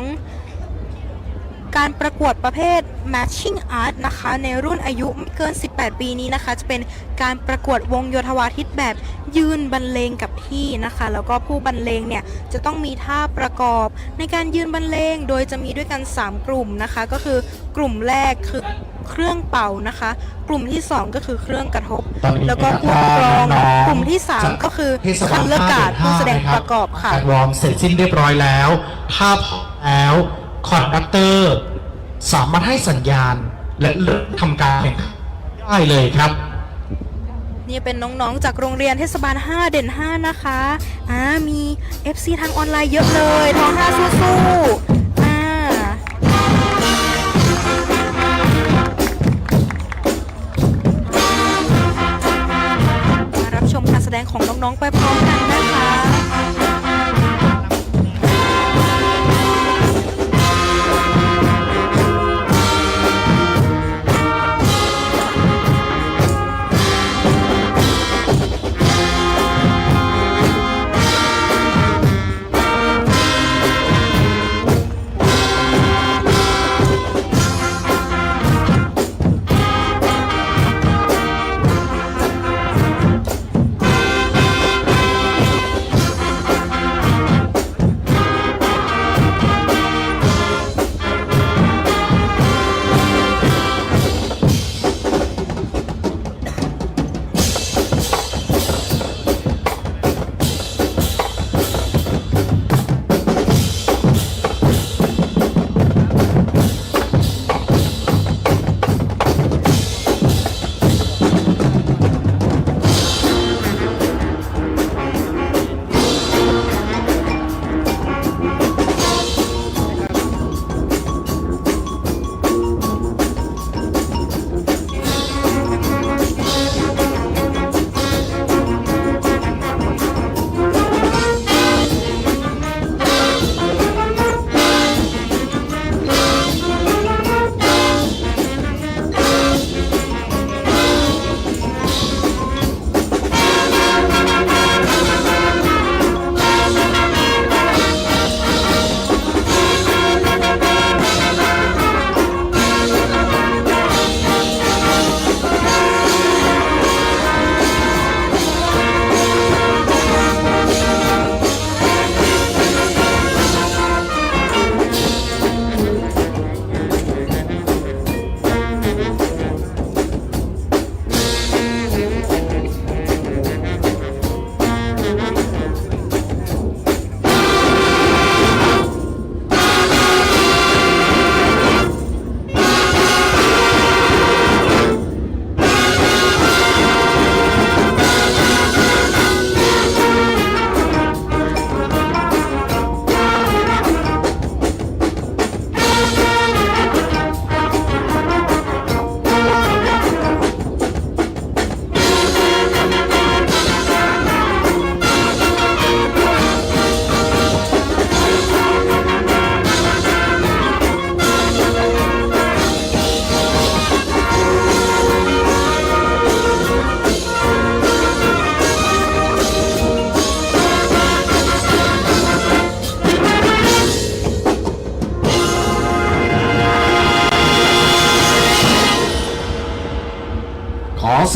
การประกวดประเภท Matching Art นะคะในรุ่นอายุไม่เกิน 18 ปีนี้นะคะจะเป็นการประกวดวงโยธวาทิตแบบยืนบรรเลงกับที่นะคะแล้วก็ผู้บรรเลงเนี่ยจะต้องมีท่าประกอบในการยืนบรรเลงโดยจะมีด้วยกัน 3 กลุ่มนะคะก็คือกลุ่มแรกคือเครื่องเป่านะคะกลุ่มที่ 2 ก็คือเครื่องกระทบแล้วก็ผู้กลองกลุ่มที่ 3 ก็คือคัลเลอร์การ์ดผู้แสดงประกอบค่ะการวอร์มเสร็จสิ้นเรียบร้อยแล้วถ้าพร้อมแล้วคอนดักเตอร์สามารถให้สัญญาณและเริ่มทำการแข่งขันได้เลยครับนี่เป็นน้องๆจากโรงเรียนเทศบาล5 เด่น 5นะคะมี FC ทางออนไลน์เยอะเลยท้อง5สู้ๆมารับชมการแสดงของน้องๆไปพร้อมกันนะคะ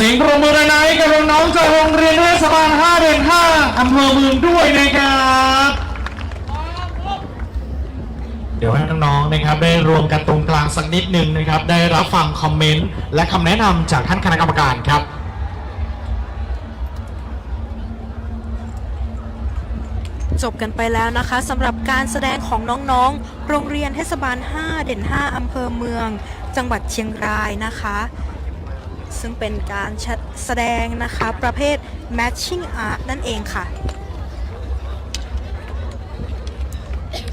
สียงปรบมือดังๆกับน้องๆจากโรงเรียนเทศบาล5 เดือน 5 อำเภอเมืองด้วยนะครับเดี๋ยวให้น้องๆนะครับได้รวมกันตรงกลางสักนิดหนึ่งนะครับได้รับฟังคอมเมนต์และคำแนะนำจากท่านคณะกรรมการครับ จบกันไปแล้วนะคะสำหรับการแสดงของน้องๆโรงเรียนเทศบาล5 เด่น 5 อำเภอเมืองจังหวัดเชียงรายนะคะซึ่งเป็นการแสดงนะคะประเภท matching art นั่นเองค่ะ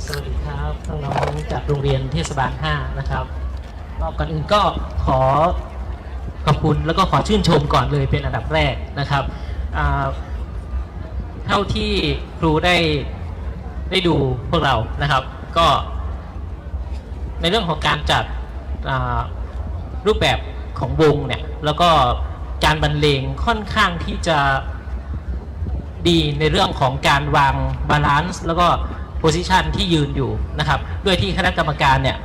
สวัสดีครับน้องๆจากโรงเรียนเทศบาล5นะครับก่อนอื่นก็ขอขอบคุณแล้วก็ขอชื่นชมก่อนเลยเป็นอันดับแรกนะครับเท่าที่ครูได้ดูพวกเรานะครับก็ในเรื่องของการจัดรูปแบบของวงเนี่ยแล้วก็การบรรเลงค่อนข้างที่จะดีในเรื่องของการวางบาลานซ์แล้วก็โพสิชันที่ยืนอยู่นะครับด้วยที่คณะกรรมการเนี่ย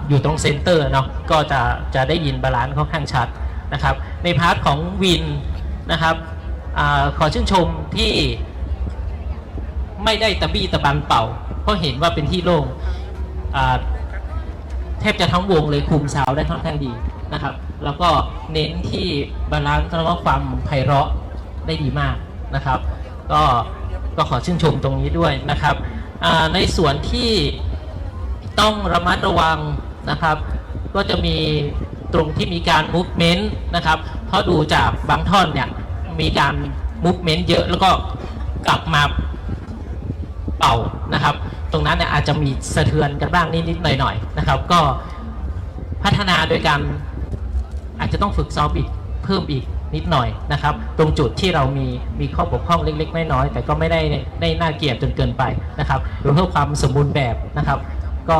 อยู่ตรงเซนเตอร์เนาะก็จะได้ยินบาลานซ์ค่อนข้างชัดนะครับในพาร์ทของวินนะครับขอชื่นชมที่ไม่ได้ตะบี้ตะบันเป่าเพราะเห็นว่าเป็นที่โล่งแทบจะทั้งวงเลยคุมซาวได้ค่อนข้างดีนะครับแล้วก็เน้นที่บาลานซ์แล้วก็ความไพเราะได้ดีมากนะครับก็ขอชื่นชมตรงนี้ด้วยนะครับในส่วนที่ต้องระมัดระวังนะครับก็จะมีตรงที่มีการ movement นะครับเพราะดูจากบางท่อนเนี่ยมีการ movement เยอะแล้วก็กลับมาเป่านะครับตรงนั้นเนี่ยอาจจะมีสะเทือนกันบ้างนิดๆหน่อยๆนะครับก็พัฒนาโดยการอาจจะต้องฝึกซ้อมอีกเพิ่มอีกนิดหน่อยนะครับตรงจุดที่เรามีข้อบกพร่องเล็กๆน้อยๆแต่ก็ไม่ได้น่าเกลียดจนเกินไปนะครับเพื่อความสมบูรณ์แบบนะครับก็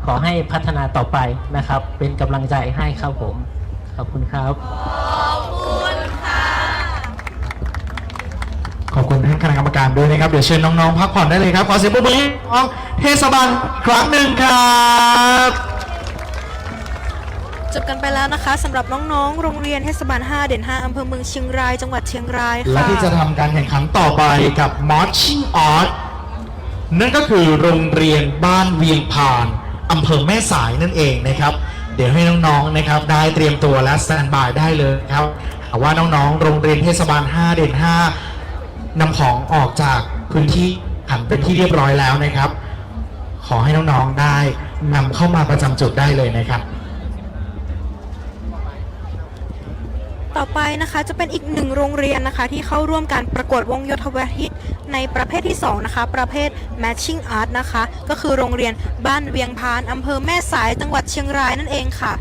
ขอให้พัฒนาต่อไปนะครับเป็นกำลังใจให้ครับผมขอบคุณครับขอบคุณท่านคณะกรรมการด้วยนะครับเดี๋ยวเชิญน้องๆพักผ่อนได้เลยครับขอเสียงปรบมือให้น้องเทศบาลครั้งหนึ่งครับจบกันไปแล้วนะคะสำหรับน้องๆโรงเรียนเทศบาล5 เด่น 5 อำเภอเมืองเชียงรายจังหวัดเชียงรายค่ะและที่จะทำการแข่งขันต่อไปกับ Marching Art นั่นก็คือโรงเรียนบ้านเวียงพานอำเภอแม่สายนั่นเองนะครับเดี๋ยวให้น้องๆนะครับได้เตรียมตัวและสแตนบายได้เลยครับว่าน้องๆโรงเรียนเทศบาล5 เด่น 5นำของออกจากพื้นที่หันเป็นที่เรียบร้อยแล้วนะครับขอให้น้องๆได้นำเข้ามาประจำจุดได้เลยนะครับต่อไปนะคะจะเป็นอีกหนึ่งโรงเรียนนะคะที่เข้าร่วมการประกวดวงโยธวาทิตในประเภทที่2นะคะประเภท Matching Art นะคะก็คือโรงเรียนบ้านเวียงพานอำเภอแม่สายจังหวัดเชียงรายนั่นเองค่ะ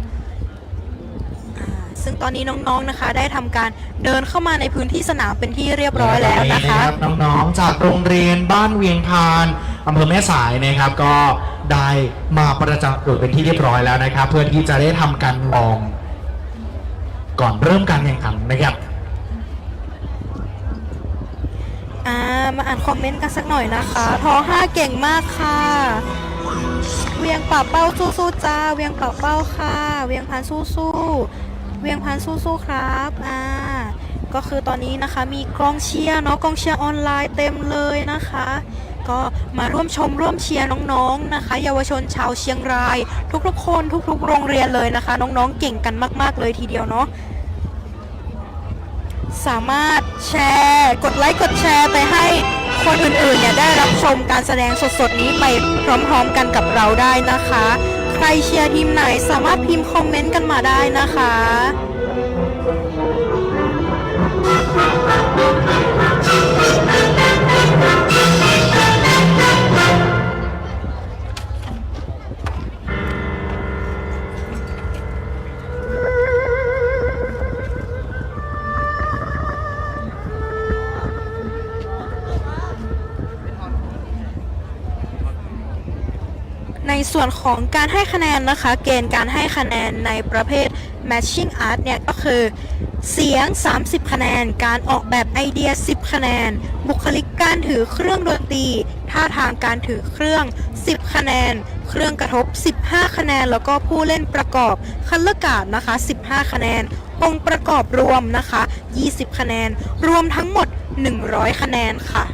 ซึ่งตอนนี้น้องๆนะคะได้ทำการเดินเข้ามาในพื้นที่สนามเป็นที่เรียบร้อยแล้วนะคะน้องๆจากโรงเรียนบ้านเวียงพานอำเภอแม่สายนะครับก็ได้มาประจำจุดเป็นที่เรียบร้อยแล้วนะครับเพื่อที่จะได้ทำการลองก่อนเริ่มการแข่งขันนะครับมาอ่านคอมเมนต์กันสักหน่อยนะคะทอ5เก่งมากค่ะเวียงป่าเป้าสู้ๆจ้าเวียงป่าเป้าค่ะเวียงพันสู้ๆเวียงพันสู้ๆครับก็คือตอนนี้นะคะมีกองเชียร์เนาะกองเชียร์ออนไลน์เต็มเลยนะคะก็มาร่วมชมร่วมเชียร์น้องๆนะคะเยาวชนชาวเชียงรายทุกๆคนทุกๆโรงเรียนเลยนะคะน้องๆเก่งกันมากๆเลยทีเดียวเนาะสามารถแชร์กดไลค์กดแชร์ไปให้คนอื่นๆเนี่ยได้รับชมการแสดงสดๆนี้ไปพร้อมๆกันกับเราได้นะคะใครเชียร์ทีมไหนสามารถพิมพ์คอมเมนต์กันมาได้นะคะในส่วนของการให้คะแนนนะคะเกณฑ์การให้คะแนนในประเภท Matching Art เนี่ยก็คือเสียง30คะแนนการออกแบบไอเดีย10คะแนนบุคลิกการถือเครื่องดนตรีท่าทางการถือเครื่อง10คะแนนเครื่องกระทบ15คะแนนแล้วก็ผู้เล่นประกอบคัลเลอร์การ์ดนะคะ15คะแนนโพ องค์ประกอบรวมนะคะ20คะแนนรวมทั้งหมด100คะแนนค่ะ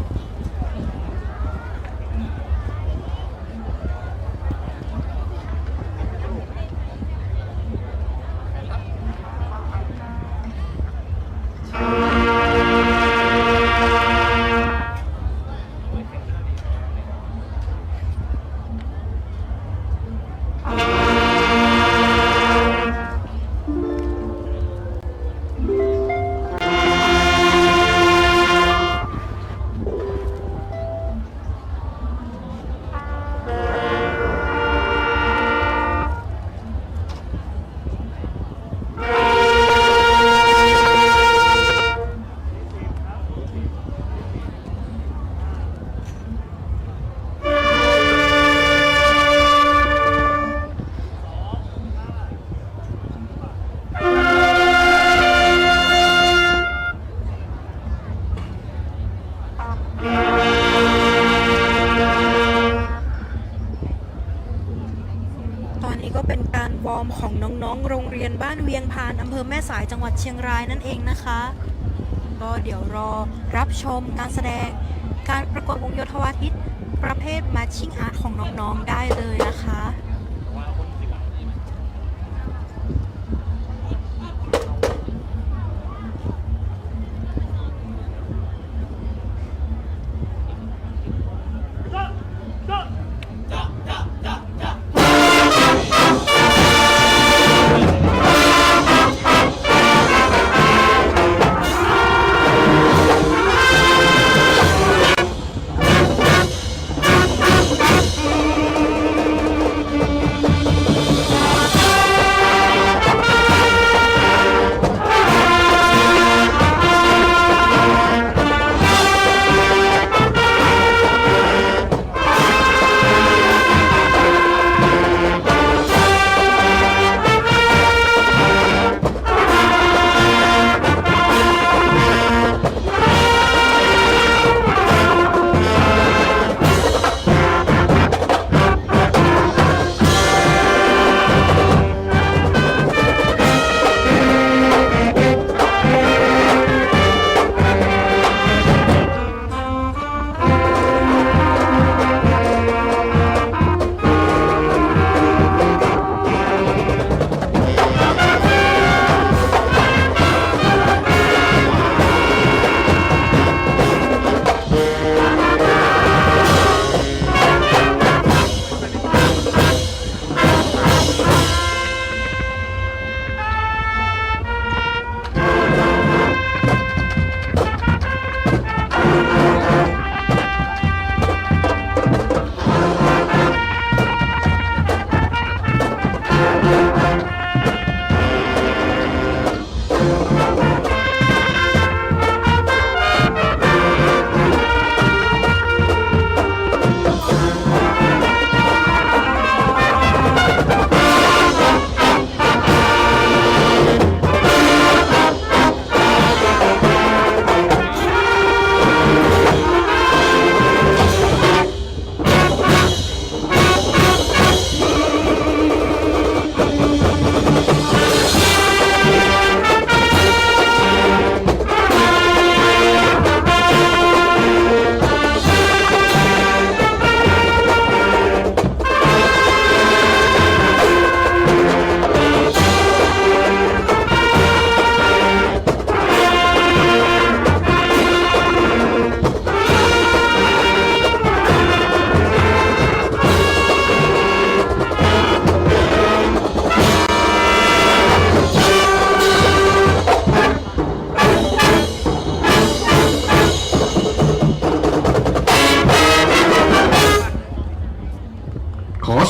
ตอนนี้ก็เป็นการวอร์มของน้องๆโรงเรียนบ้านเวียงพานอำเภอแม่สายจังหวัดเชียงรายนั่นเองนะคะก็เดี๋ยวรอรับชมการแสดงการประกวดวงโยธวาทิตประเภท Marching Art ของน้องๆได้เลยนะคะ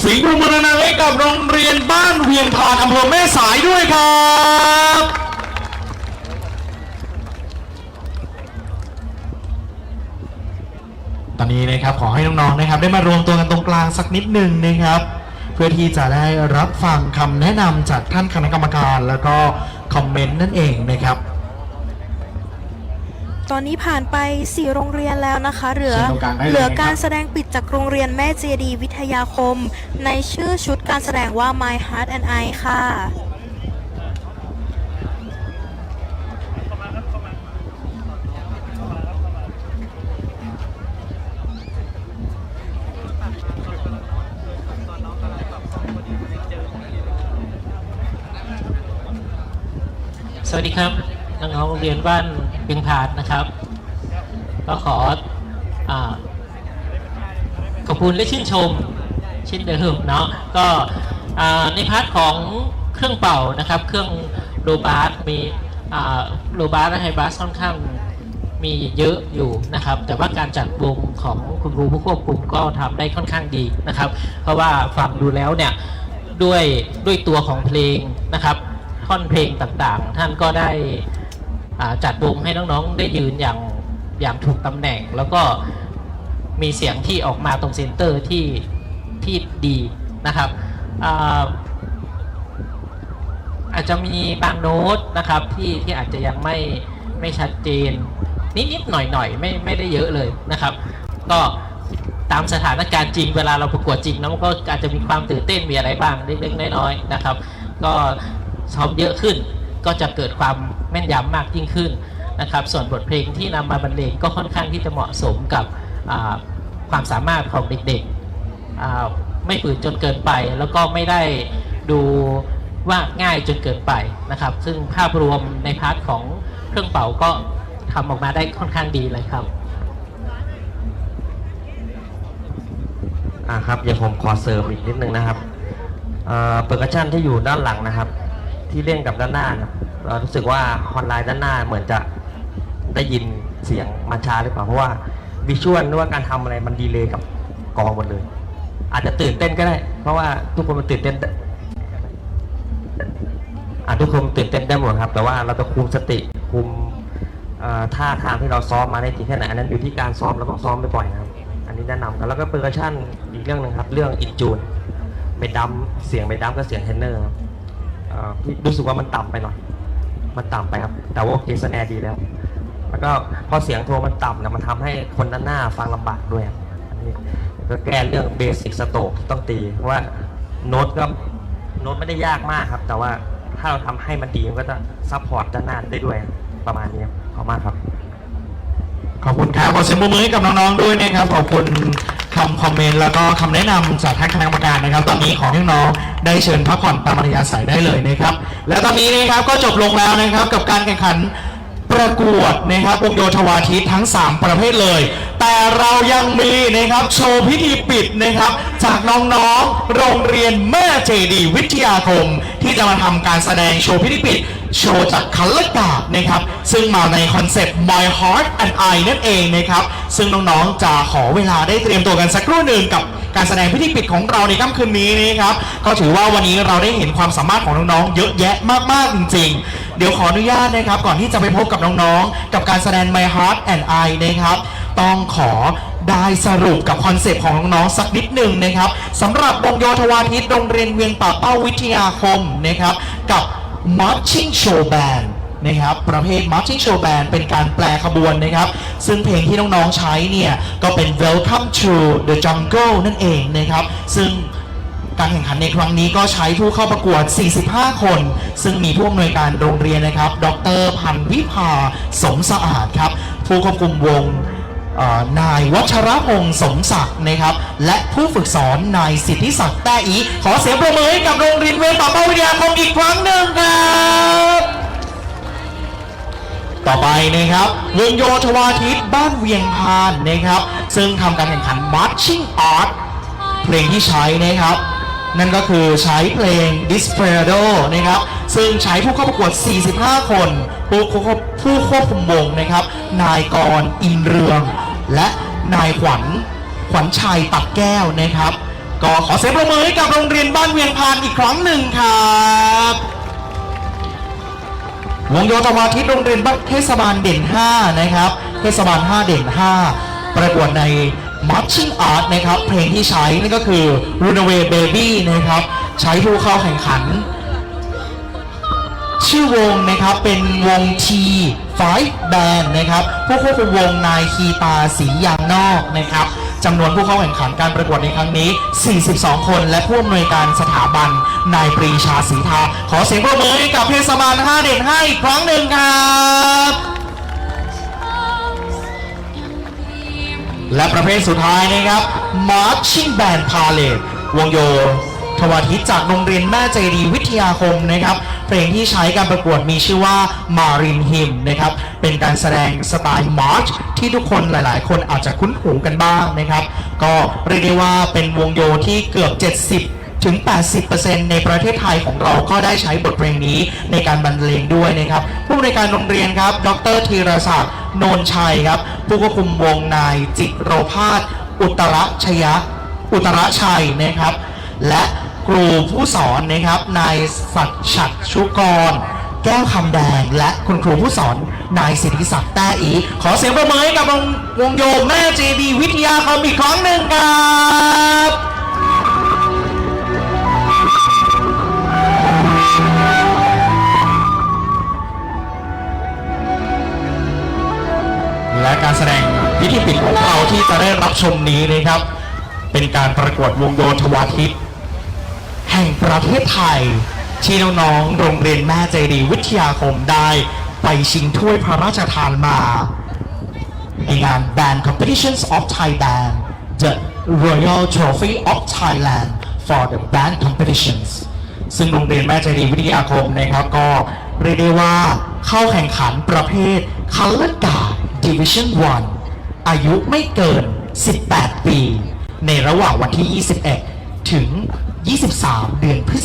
เสียงปรบมือดังๆให้กับโรงเรียนบ้านเวียงพานอำเภอแม่สายด้วยครับตอนนี้นะครับขอให้น้องๆนะครับได้มารวมตัวกันตรงกลางสักนิดหนึ่งนะครับเพื่อที่จะได้รับฟังคำแนะนำจากท่านคณะกรรมการแล้วก็คอมเมนต์นั่นเองนะครับ ตอนนี้ผ่านไป4โรงเรียนแล้วนะคะเหลือการแสดงปิดจากโรงเรียนแม่เจดีวิทยาคมในชื่อชุดการแสดงว่า My Heart and I ค่ะ สวัสดีครับน้องๆโรงเรียนบ้านเพียงพานนะครับ ก็ขอขอบคุณและชื่นชมเช่นเดิมเนาะก็ในพาร์ทของเครื่องเป่านะครับเครื่องโรบาสมีโรบาสและไฮบาสค่อนข้างมีเยอะอยู่นะครับแต่ว่าการจัดวงของคุณครูผู้ควบคุมก็ทำได้ค่อนข้างดีนะครับเพราะว่าฟังดูแล้วเนี่ยด้วยตัวของเพลงนะครับท่อนเพลงต่างๆท่านก็ได้จัดวงให้น้องๆได้ยืนอย่างถูกตำแหน่งแล้วก็มีเสียงที่ออกมาตรงเซนเตอร์ที่ดีนะครับอาจจะมีบางโน้ตนะครับที่อาจจะยังไม่ชัดเจนนิดๆหน่อยๆไม่ได้เยอะเลยนะครับก็ตามสถานการณ์จริงเวลาเราประกวดจริงนะมันก็อาจจะมีความตื่นเต้นมีอะไรบ้างเล็กๆน้อยๆนะครับก็ซ้อมเยอะขึ้นก็จะเกิดความแม่นยำมากยิ่งขึ้นนะครับส่วนบทเพลงที่นำมาบรรเลงก็ค่อนข้างที่จะเหมาะสมกับความสามารถของเด็กๆไม่ฝืนจนเกินไปแล้วก็ไม่ได้ดูว่าง่ายจนเกินไปนะครับซึ่งภาพรวมในพาร์ทของเครื่องเป่าก็ทำออกมาได้ค่อนข้างดีเลยครับครับอย่าผมขอเสริมอีกนิดนึงนะครับเปอร์คัชชั่นที่อยู่ด้านหลังนะครับที่เล่นกับด้านหน้านะเรารู้สึกว่าฮอนไลน์ด้านหน้าเหมือนจะได้ยินเสียงมันช้าหรือเปล่าเพราะว่าวิชวลหรือว่าการทำอะไรมันดีเลย์กับกองหมดเลยอาจจะตื่นเต้นก็ได้เพราะว่าทุกคนมันตื่นเต้นทุกคนตื่นเต้นได้หมดครับแต่ว่าเราจะคุมสติคุมท่าทางที่เราซ้อมมาได้ดีแค่ไหนอันนั้นอยู่ที่การซ้อมแล้วก็ซ้อมบ่อยๆนะครับอันนี้แนะนำกันแล้วก็เปอร์คัชชั่นอีกเรื่องนึงครับเรื่องอินจูนเบสดัมเสียงเบสดัมก็เสียงเทนเนอร์รู้สึกว่ามันต่ำไปหน่อยมันต่ำไปครับแต่ว่าโอเคสแนร์ดีแล้วก็พอเสียงโทรมันต่ำนะมันทำให้คนด้านหน้าฟังลำบากด้วยอันนี้ก็แก้เรื่องเบสิกสโตรกที่ต้องตีเพราะว่าโน้ตไม่ได้ยากมากครับแต่ว่าถ้าเราทำให้มันดีมันก็จะซัพพอร์ตด้านหน้าได้ด้วยประมาณนี้ขอบมากครับขอบคุณครับขอเสียงปรบมือให้กับน้องๆด้วยนะครับขอบคุณคำคอมเมนต์แล้วก็คำแนะนำจากท่านคณะกรรมการนะครับตอนนี้ขอให้น้องได้เชิญพักผ่อนตามอัธยาศัยได้เลยนะครับและตอนนี้นะครับก็จบลงแล้วนะครับกับการแข่งขันประกวดนะครับวงโยธวาทิตทั้ง3ประเภทเลยแต่เรายังมีนะครับโชว์พิธีปิดนะครับจากน้องๆโรงเรียนแม่เจดีวิทยาคมที่จะมาทำการแสดงโชว์พิธีปิดโชว์จากคัลเลอร์การ์ดนะครับซึ่งมาในคอนเซปต์ My Heart and I นั่นเองนะครับซึ่งน้องๆจะขอเวลาได้เตรียมตัวกันสักครู่หนึ่งกับการแสดงพิธีปิดของเราในค่ำคืนนี้นะครับก็ถือว่าวันนี้เราได้เห็นความสามารถของน้องๆเยอะแยะมากๆจริงๆเดี๋ยวขออนุญาตนะครับก่อนที่จะไปพบกับน้องๆกับการแสดง My Heart and I นะครับต้องขอได้สรุปกับคอนเซปต์ของน้องๆสักนิดหนึ่งนะครับสำหรับวงโยธวาทิตโรงเรียนเวียงป่าเป้าวิทยาคมนะครับกับ Marching Show Band นะครับประเภท Marching Show Band เป็นการแปลขบวนนะครับซึ่งเพลงที่น้องๆใช้เนี่ยก็เป็น Welcome to the Jungle นั่นเองนะครับซึ่งการแข่งขันในครั้งนี้ก็ใช้ผู้เข้าประกวด45คนซึ่งมีผู้อำนวยการโรงเรียนนะครับดร.พันวิภาสมสะอาดครับผู้ควบคุมวงนายวัชรพงศ์สมศักดิ์นะครับและผู้ฝึกสอนนายสิทธิศักดิ์แต้อีขอเสียงปรบมือให้กับโรงเรียนเวียงป่าเป้าวิทยาคมอีกครั้งหนึ่งครับต่อไปนะครับวงโยธวาทิตบ้านเวียงพานนะครับซึ่งทำการแข่งขัน Marching Art เพลงที่ใช้นะครับนั่นก็คือใช้เพลง Desperado นะครับซึ่งใช้ผู้เข้าประกวด45คนผู้ควบคุมวงนะครับนายกรอินเรืองและนายขวัญชัยตัดแก้วนะครับก็ขอเสียงปรบมือให้กับโรงเรียนบ้านเวียงพานอีกครั้งหนึ่งครับวงโยธวาทิตโรงเรียนเทศบาลเด่น5นะครับเทศบาล5เด่น5ประกวดใน Marching Art นะครับเพลงที่ใช้นั่นก็คือ Runaway Baby นะครับใช้ผู้เข้าแข่งขันชื่อวงนะครับเป็นวง T5 Band นะครับผู้ควบคุมวงนายคีตาศรียางนอกนะครับจำนวนผู้เข้าแข่งขันการประกวดในครั้งนี้42คนและผู้อำนวยการสถาบันนายปรีชาศรีทาขอเสียงปรบมือให้กับเทศบาล5เด่น5อีกครั้งหนึ่งครับและประเภทสุดท้ายนะครับ Marching Band Parade วงโยธ ทวาทิตจากโรงเรียนแม่ใจดีวิทยาคมนะครับเพลงที่ใช้การประกวดมีชื่อว่า Marine Hymn นะครับเป็นการแสดงสไตล์มาร์ชที่ทุกคนหลายๆ คนอาจจะคุ้นหูกันบ้างนะครับก็เรียกได้ว่าเป็นวงโยที่เกือบ 70 ถึง 80% ในประเทศไทยของเราก็ได้ใช้บทเพลงนี้ในการบรรเลงด้วยนะครับผู้อำนวยการโรงเรียนครับดรธีรศักดิ์โนนชัยครับผู้ควบคุมวงนายจิโรภาสอุตรชัยนะครับและครูผู้สอนนะครับนายศักดิ์ฉัตรชุกรแก้วคำแดงและคุณครูผู้สอนนายสิทธิศักดิ์แต้อีขอเสียงปรบมือให้กับวงโยแม่เจดีวิทยาคมอีกครั้งหนึ่งครับและการแสดงพิธีปิดของเราที่จะได้รับชมนี้นะครับเป็นการประกวดวงโยธวาทิตแห่งประเทศไทยที่น้องๆโรงเรียนแม่ใจดีวิทยาคมได้ไปชิงถ้วยพระราชทานมาในงาน Band Competitions of Thai Band The Royal Trophy of Thailand for the Band Competitions ซึ่งโรงเรียนแม่ใจดีวิทยาคมนะครับก็เรียกได้ว่าเข้าแข่งขันประเภท Color Guard Division 1 อายุไม่เกิน 18 ปีในระหว่างวันที่ 21 ถึง 23 เดือนพฤ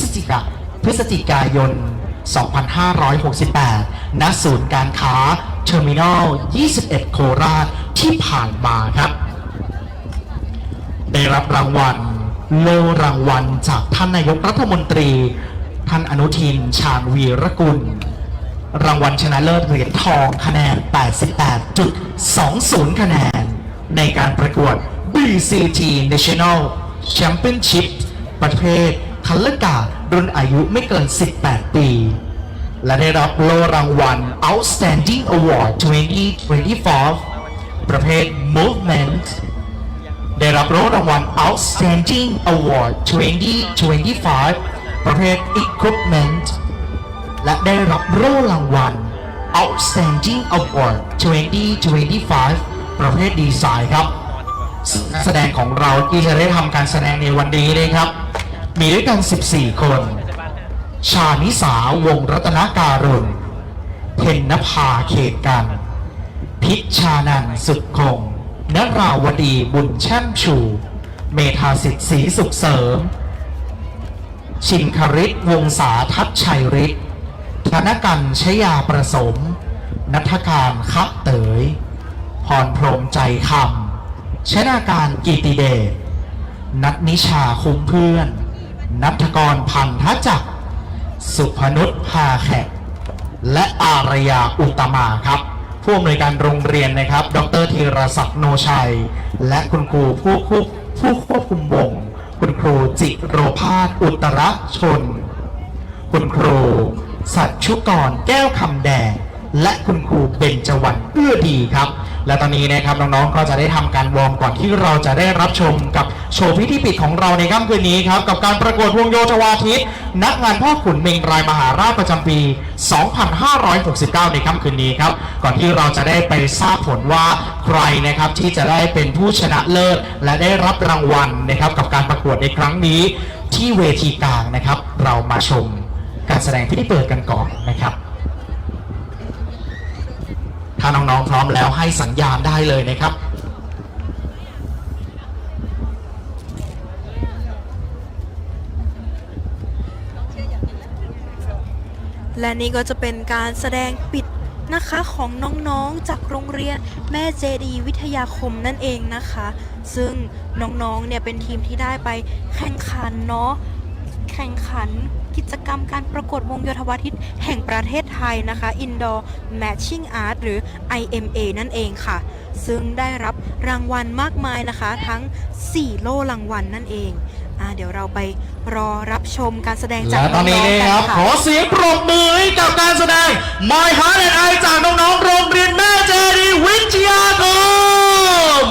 ศจิกายน 2568 ณ ศูนย์การค้าเทอร์มินอล 21 โคราชที่ผ่านมาครับ ได้รับรางวัลโล่รางวัลจากท่านนายกรัฐมนตรีท่านอนุทินชาญวีรกุลรางวัลชนะเลิศเหรียญทองคะแนน 88.20 คะแนนในการประกวด BCT National Championship ประเภทคัลเลอร์การ์ดรุ่นอายุไม่เกิน 18 ปี และได้รับโล่รางวัล Outstanding Award 2024 ประเภท Movement ได้รับโล่รางวัล Outstanding Award 2025 ประเภท Equipment และได้รับโล่รางวัล Outstanding Award 2025 ประเภทดีไซน์ครับนักแสดงของเราที่จะได้ทำการแสดงในวันนี้นะครับมีด้วยกัน 14 คนชานิสาวงรัตนการุณเพ็ญนภาเขตกันพิชชานันท์สุดคงนราวดีบุญแช่มชูเมธาสิทธิ์ศรีสุขเสริมชินคริตวงศาทัศชัยฤทธิ์ธนกันชยาประสมนัทการคะเตยพรพรหมใจคำชนาการกิติเดชนัทนิชาคุ้มเพื่อนนัทกรพันธจักรสุพนุชพาแขกและอารยาอุตมาครับผู้อำนวยการโรงเรียนนะครับดรธีรศักดิ์โนชัยและคุณครูผู้ควบคุมวงคุณครูจิโรภาสอุตรชนคุณครูสัชชุกรแก้วคำแดงและคุณครูเบญจวรรณเอื้อดีครับและตอนนี้นะครับน้องๆก็จะได้ทำการวอร์มก่อนที่เราจะได้รับชมกับโชว์พิธีปิดของเราในค่ำคืนนี้ครับกับการประกวดวงโยธวาทิตณงานพ่อขุนเมงรายมหาราชประจำปี 2569 ในค่ำคืนนี้ครับก่อนที่เราจะได้ไปทราบผลว่าใครนะครับที่จะได้เป็นผู้ชนะเลิศและได้รับรางวัลนะครับกับการประกวดในครั้งนี้ที่เวทีกลางนะครับเรามาชมการแสดงพิธีเปิดกันก่อนนะครับถ้าน้องๆพร้อมแล้วให้สัญญาณได้เลยนะครับและนี่ก็จะเป็นการแสดงปิดนะคะของน้องๆจากโรงเรียนแม่เจดีวิทยาคมนั่นเองนะคะซึ่งน้องๆเนี่ยเป็นทีมที่ได้ไปแข่งขันเนาะแข่งขันกิจกรรมการประกวดวงโยธวาทิตแห่งประเทศไทยนะคะ Indoor Matching Art หรือ IMA นั่นเองค่ะซึ่งได้รับรางวัลมากมายนะคะทั้ง4โล่รางวัลนั่นเองเดี๋ยวเราไปรอรับชมการแสดงจากน้องๆกันค่ะขอเสียงปรบมือให้กับการแสดง My Heart and I จากน้องๆโรงเรียนแม่เจดีวิทยาคม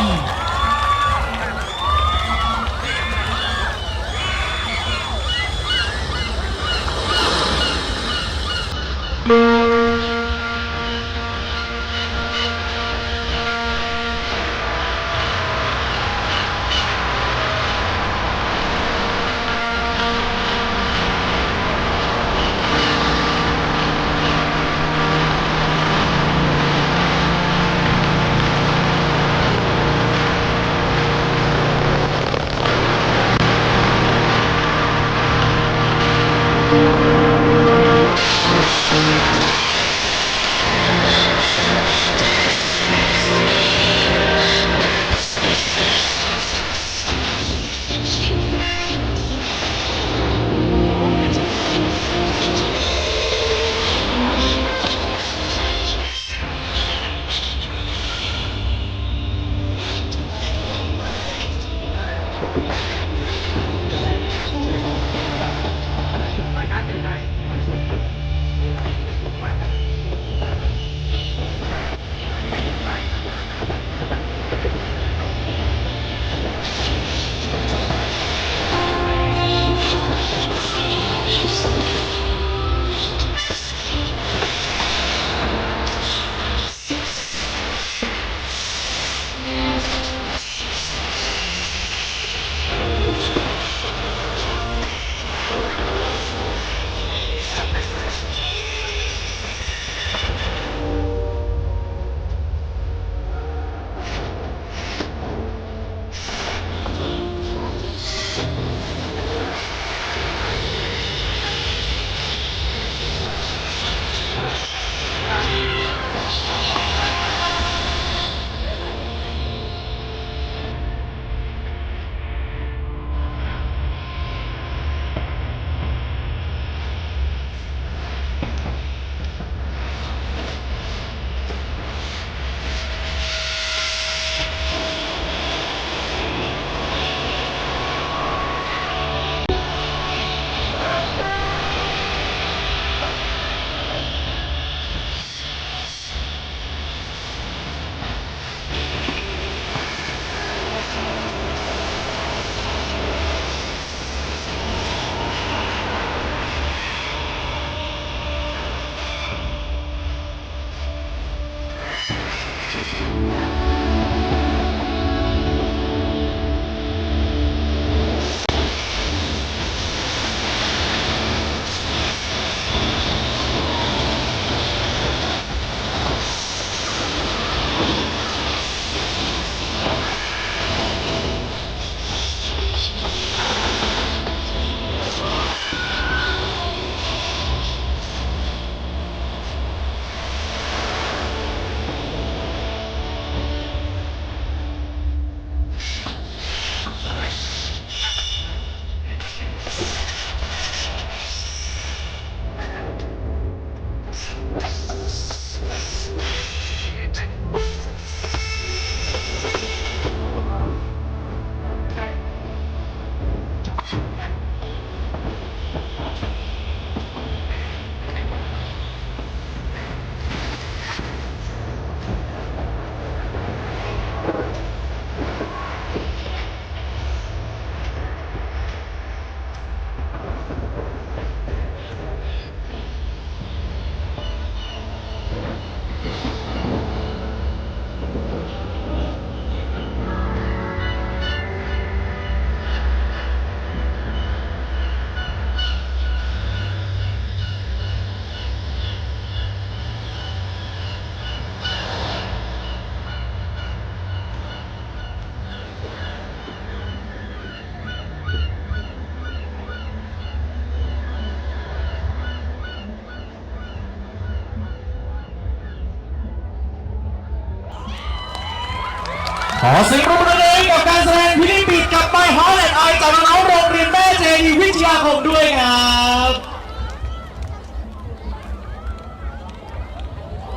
ขอเสียงปรบมือเลยกับการแสดงพิธีปิดกับ My Heart and I จากน้องๆโรงเรียนแม่เจดีวิทยาคมด้วยครับ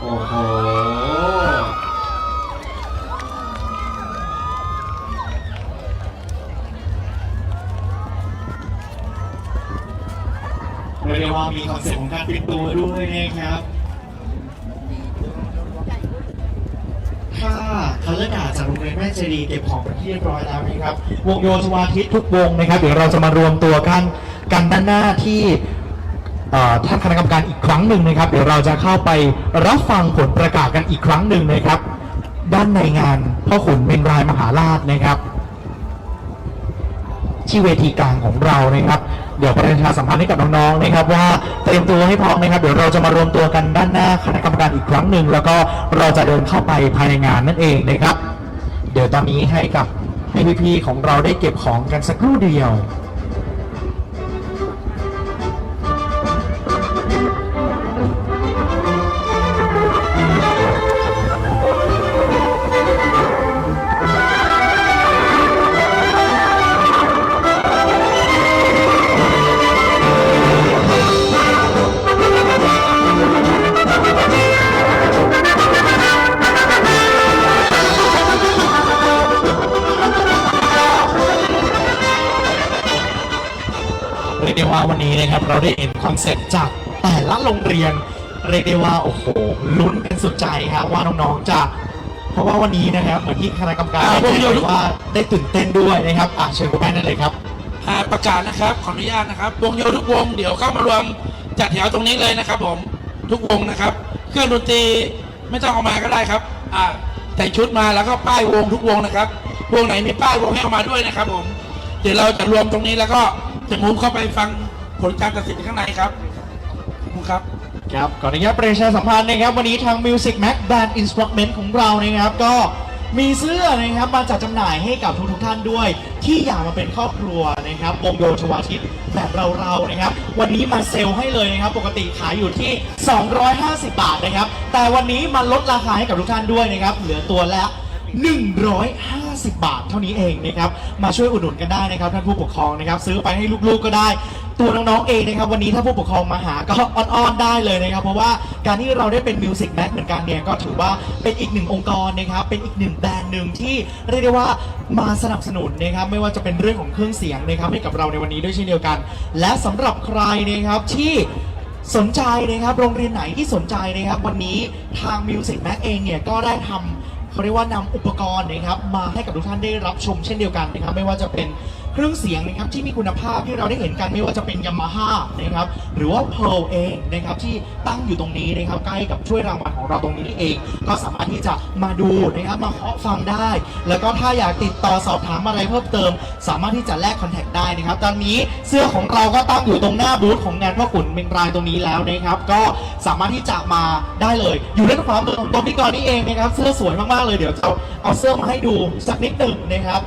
โอ้โหเรียกได้ว่ามีคอนเซ็ปต์ของการปิดตัวด้วยนะครับถ้าคัลเลอร์การ์ดจากโรงเรียนแม่เจดีเก็บของเป็นที่เรียบร้อยแล้วนะครับวงโยธวาทิตทุกวงนะครับเดี๋ยวเราจะมารวมตัวกันด้านหน้าที่ท่านคณะกรรมการอีกครั้งหนึ่งนะครับเดี๋ยวเราจะเข้าไปรับฟังผลประกาศกันอีกครั้งหนึ่งนะครับด้านในงานพ่อขุนเมงรายมหาราชนะครับที่เวทีกลางของเรานะครับเดี๋ยวประชาสัมพันธ์ให้กับน้องๆนะครับว่าเตรียมตัวให้พร้อมนะครับเดี๋ยวเราจะมารวมตัวกันด้านหน้าคณะกรรมการอีกครั้งหนึ่งแล้วก็เราจะเดินเข้าไปภายในงานนั่นเองนะครับเดี๋ยวตอนนี้ให้พี่ๆของเราได้เก็บของกันสักครู่เดียวเรียกได้ว่าวันนี้นะครับเราได้เห็นคอนเซ็ปต์จากแต่ละโรงเรียนเรียกได้ว่าโอ้โหลุ้นกันสุดใจครับว่าน้องๆจะเพราะว่าวันนี้นะครับเหมือนที่คณะกรรมการได้บอกว่าได้ตื่นเต้นด้วยนะครับเชิญคุณแม่ได้เลยครับ ประกาศนะครับขออนุญาตนะครับวงโยทุกวงเดี๋ยวเข้ามารวมจัดแถวตรงนี้เลยนะครับผมทุกวงนะครับเครื่องดนตรีไม่ต้องเอามาก็ได้ครับแต่งชุดมาแล้วก็ป้ายวงทุกวงนะครับวงไหนมีป้ายวงให้เอามาด้วยนะครับผมเดี๋ยวเราจะรวมตรงนี้แล้วก็จะมุ่งเข้าไปฟังผลการตัดสินข้างในครับครับครับขออนุญาตประชาสัมพันธ์นะครับวันนี้ทาง Music Max Band Instrument ของเรานะครับก็มีเสื้อนะครับมาจัดจำหน่ายให้กับทุกท่านด้วยที่อยากมาเป็นครอบครัวนะครับวงโยธวาทิตแบบเรานะครับวันนี้มาเซลล์ให้เลยนะครับปกติขายอยู่ที่250 บาทนะครับแต่วันนี้มาลดราคาให้กับทุกท่านด้วยนะครับเหลือตัวละ150 บาทเท่านี้เองนะครับมาช่วยอุดหนุนกันได้นะครับท่านผู้ปกครองนะครับซื้อไปให้ลูกๆก็ได้ตัวน้องๆเองนะครับวันนี้ถ้าผู้ปกครองมาหาก็อ้อนๆได้เลยนะครับเพราะว่าการที่เราได้เป็น Music Max เหมือนกันเนี่ยก็ถือว่าเป็นอีกหนึ่งองค์กรนะครับเป็นอีกหนึ่งแบรนด์หนึ่งที่เรียกได้ว่ามาสนับสนุนนะครับไม่ว่าจะเป็นเรื่องของเครื่องเสียงนะครับให้กับเราในวันนี้ด้วยเช่นเดียวกันและสำหรับใครนะครับที่สนใจนะครับโรงเรียนไหนที่สนใจนะครับวันนี้ทาง Music Max เองเนี่ยก็ได้ทำเขาเรียกว่านำอุปกรณ์นะครับมาให้กับทุกท่านได้รับชมเช่นเดียวกันนะครับไม่ว่าจะเป็นเครื่องเสียงนะครับที่มีคุณภาพที่เราได้เห็นกันไม่ว่าจะเป็น Yamaha นะครับหรือว่า Pearl เองนะครับที่ตั้งอยู่ตรงนี้นะครับใกล้กับถ้วยรางวัลของเราตรงนี้เองก็สามารถที่จะมาดูนะครับมาเคาะฟังได้แล้วก็ถ้าอยากติดต่อสอบถามอะไรเพิ่มเติมสามารถที่จะแลกคอนแทคได้นะครับตอนนี้เสื้อของเราก็ตั้งอยู่ตรงหน้าบูธของงานพ่อขุนเมงรายตรงนี้แล้วนะครับก็สามารถที่จะมาได้เลยอยู่ด้านขวามือของตัวพี่กรณ์นี่เองนะครับเสื้อสวยมากๆเลยเดี๋ยวจะเอาเสื้อมาให้ดูสักนิดหนึ่งนะครับ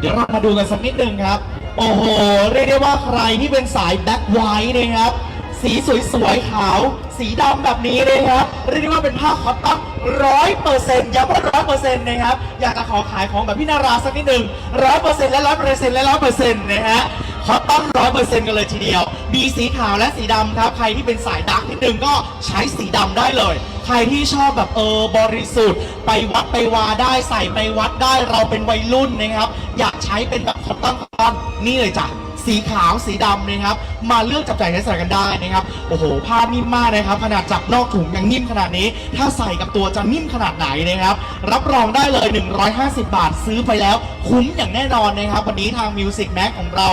เดี๋ยวเรามาดูกันสักนิดหนึ่งครับโอ้โหเรียกได้ว่าใครที่เป็นสายแบล็คไวท์นะครับสีสวยๆขาวสีดำแบบนี้นะครับเรียกได้ว่าเป็นผ้าคอตตอน100%ย้ำว่า100%นะครับอยากจะขอขายของแบบพี่นาราสักนิดหนึ่ง100%และ100%และ100%นะฮะคอตตอน100%กันเลยทีเดียวมีสีขาวและสีดำครับใครที่เป็นสายดาร์กนิดนึงก็ใช้สีดำได้เลยใครที่ชอบแบบบริสุทธิ์ไปวัดไปวาได้ใส่ไปวัดได้เราเป็นวัยรุ่นนะครับอยากใช้เป็นแบบคอตตอน ต้อนนี่เลยจ้ะสีขาวสีดำนะครับมาเลือกจับจ่ายใช้สอยกันได้นะครับโอ้โหผ้านิ่มมากนะครับขนาดจับนอกถุงยังนิ่มขนาดนี้ถ้าใส่กับตัวจะนิ่มขนาดไหนนะครับรับรองได้เลย150 บาทซื้อไปแล้วคุ้มอย่างแน่นอนนะครับวันนี้ทาง Music Max ของเรา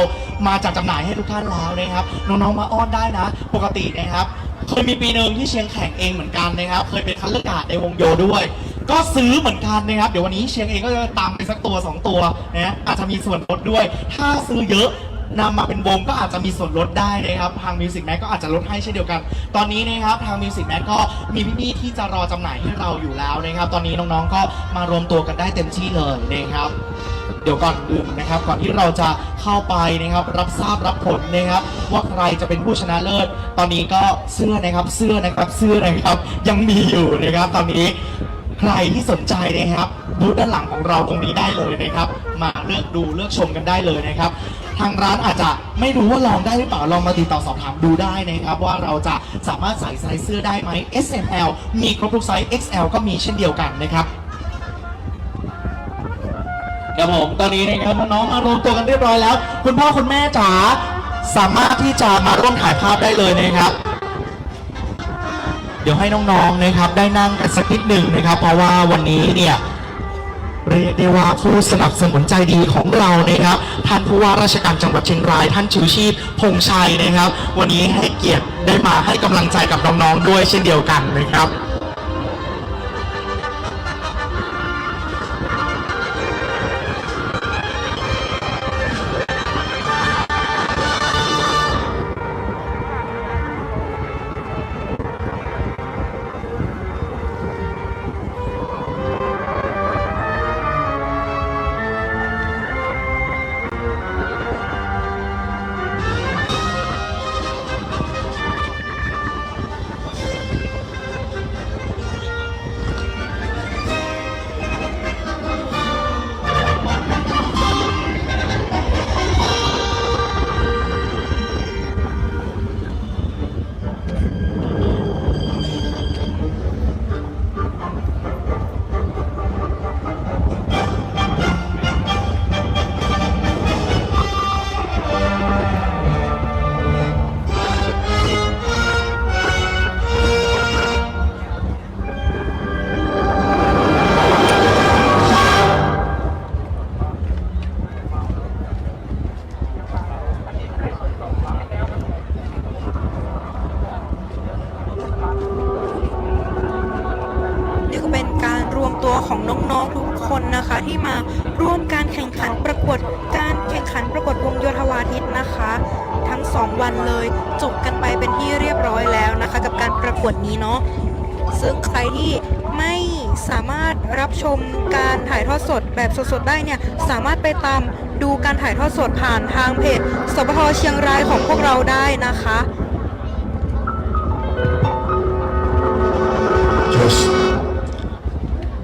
มาจัดจำหน่ายให้ทุกท่านแล้วนะครับน้องๆมาอ้อนได้นะปกตินะครับเคยมีปีหนึ่งที่เชียงแข่งเองเหมือนกันนะครับเคยเป็นคัดเลือกการ์ดในวงโยด้วยก็ซื้อเหมือนกันนะครับเดี๋ยววันนี้เชียงเองก็จะตามไปสักตัว2ตัวนะอาจจะมีส่วนลดด้วยถ้าซื้อเยอะนำมาเป็นวงก็อาจจะมีส่วนลดได้นะครับทาง Music Max ก็อาจจะลดให้เช่นเดียวกันตอนนี้นะครับทาง Music Max ก็มีพี่ๆที่จะรอจำหน่ายให้เราอยู่แล้วนะครับตอนนี้น้องๆก็มารวมตัวกันได้เต็มที่เลยนะครับเดี๋ยวก่อนอื่นนะครับก่อนที่เราจะเข้าไปนะครับรับผลนะครับว่าใครจะเป็นผู้ชนะเลิศตอนนี้ก็เสื้อนะครับยังมีอยู่นะครับตอนนี้ใครที่สนใจนะครับบูธด้านหลังของเราตรงนี้ได้เลยนะครับมาเลือกดูเลือกชมกันได้เลยนะครับทางร้านอาจจะไม่รู้ว่าลองได้หรือเปล่าลองมาติดต่อสอบถามดูได้นะครับว่าเราจะสามารถใส่ไซส์เสื้อได้ไหม S M L มีครบทุกไซส์ XL ก็มีเช่นเดียวกันนะครับครับผมตอนนี้นะครับน้องๆมารวมตัวกันเรียบร้อยแล้วคุณพ่อคุณแม่จ๋าสามารถที่จะมาร่วมถ่ายภาพได้เลยนะครับเดี๋ยวให้น้องๆนะครับได้นั่งกันสักนิดหนึ่งนะครับเพราะว่าวันนี้เนี่ยเรียกได้ว่าผู้สนับสนุนใจดีของเรานะครับท่านผู้ว่าราชการจังหวัดเชียงรายท่านชูชีพพงษ์ชัยนะครับวันนี้ให้เกียรติได้มาให้กำลังใจกับน้องๆด้วยเช่นเดียวกันนะครับของน้องๆทุกคนนะคะที่มาร่วมการแข่งขันประกวดวงโยธวาทิตนะคะทั้ง2วันเลยจบกันไปเป็นที่เรียบร้อยแล้วนะคะกับการประกวดนี้เนาะซึ่งใครที่ไม่สามารถรับชมการถ่ายทอดสดแบบสดๆได้เนี่ยสามารถไปตามดูการถ่ายทอดสดผ่านทางเพจสปท.เชียงรายของพวกเราได้นะคะ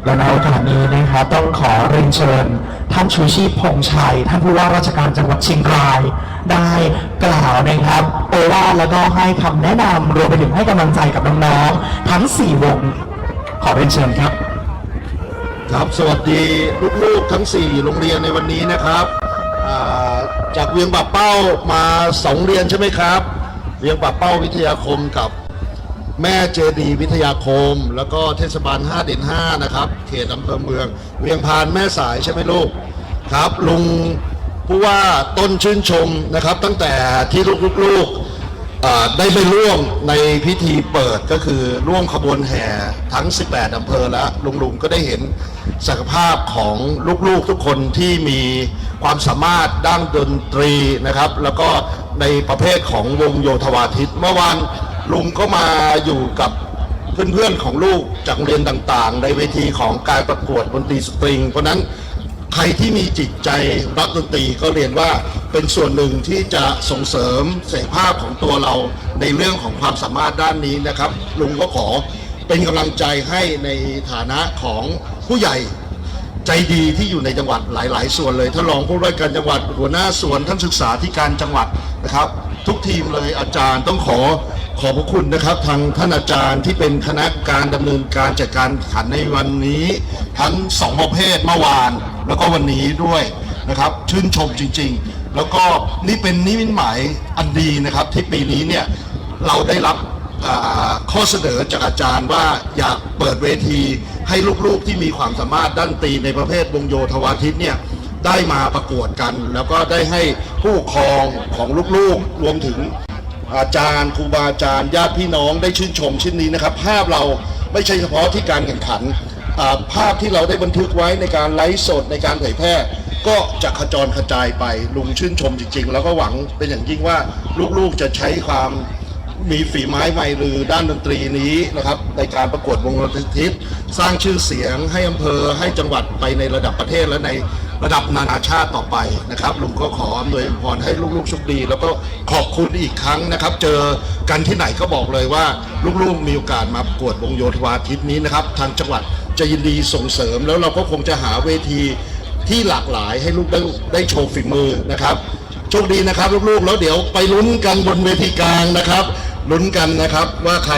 และในโอกาสนี้นะครับต้องขอเรียนเชิญท่านชูชีพพงษ์ชัยท่านผู้ว่าราชการจังหวัดเชียงรายได้กล่าวนะครับโอวาทแล้วก็ให้คำแนะนำรวมไปถึงให้กำลังใจกับน้องๆทั้ง4วงขอเรียนเชิญครับครับสวัสดีลูกๆทั้ง4โรงเรียนในวันนี้นะครับจากเวียงป่าเป้ามา2เรียนใช่ไหมครับเวียงป่าเป้าวิทยาคมกับแม่เจดีวิทยาคมแล้วก็เทศบาล5 เด่น 5นะครับเขตอำเภอเมืองเวียงพานแม่สายใช่ไหมลูกครับลุงผู้ว่าต้นชื่นชมนะครับตั้งแต่ที่ลูกๆได้ไปร่วมในพิธีเปิดก็คือร่วมขบวนแห่ทั้ง18อำเภอแล้วลุงก็ได้เห็นศักยภาพของลูกๆทุกคนที่มีความสามารถด้านดนตรีนะครับแล้วก็ในประเภทของวงโยธวาทิตเมื่อวานลุงก็มาอยู่กับเพื่อนๆของลูกจากโรงเรียนต่างๆในเวทีของการประกวดดนตรีสตริงเพราะนั้นใครที่มีจิตใจรักดนตรีก็เรียนว่าเป็นส่วนหนึ่งที่จะส่งเสริมศักยภาพของตัวเราในเรื่องของความสามารถด้านนี้นะครับลุงก็ขอเป็นกำลังใจให้ในฐานะของผู้ใหญ่ใจดีที่อยู่ในจังหวัดหลายๆส่วนเลยท่านรองผู้ว่าการจังหวัดหัวหน้าส่วนท่านศึกษาธิการจังหวัดนะครับทุกทีมเลยอาจารย์ต้องขอบพระคุณนะครับทางท่านอาจารย์ที่เป็นคณะการดำเนินการจัดการขันในวันนี้ทั้ง2ประเภทเมื่อวานแล้วก็วันนี้ด้วยนะครับชื่นชมจริงๆ แล้วก็นี่เป็นนิมิตหมายอันดีนะครับที่ปีนี้เนี่ยเราได้รับข้อเสนอจากอาจารย์ว่าอยากเปิดเวทีให้ลูกๆที่มีความสามารถด้านดนตรีในประเภทวงโยธวาทิตเนี่ยได้มาประกวดกัน แล้วก็ได้ให้ผู้ปกครองของลูกๆรวมถึงอาจารย์ครูบาอาจารย์ญาติพี่น้องได้ชื่นชมชิ้นนี้นะครับภาพเราไม่ใช่เฉพาะที่การแข่งขันภาพที่เราได้บันทึกไว้ในการไลฟ์สดในการเผยแพร่ก็จะขจรกระจายไปลุงชื่นชมจริงๆแล้วก็หวังเป็นอย่างยิ่งว่าลูกๆจะใช้ความมีฝีไม้ไมตรีด้านดนตรีนี้นะครับในการประกวดวงโยธวาทิตสร้างชื่อเสียงให้อำเภอให้จังหวัดไปในระดับประเทศและในระดับนานาชาติต่อไปนะครับลุงก็ขออำนวยพรให้ลูกๆโชคดีแล้วก็ขอบคุณอีกครั้งนะครับเจอกันที่ไหนก็บอกเลยว่าลูกๆมีโอกาสมาประกวดวงโยธวาทิตนี้นะครับทางจังหวัดจะยินดีส่งเสริมแล้วเราก็คงจะหาเวทีที่หลากหลายให้ลูกได้โชว์ฝีมือนะครับโชคดีนะครับลูกๆแล้วเดี๋ยวไปลุ้นกันบนเวทีกลางนะครับลุ้นกันนะครับว่าใคร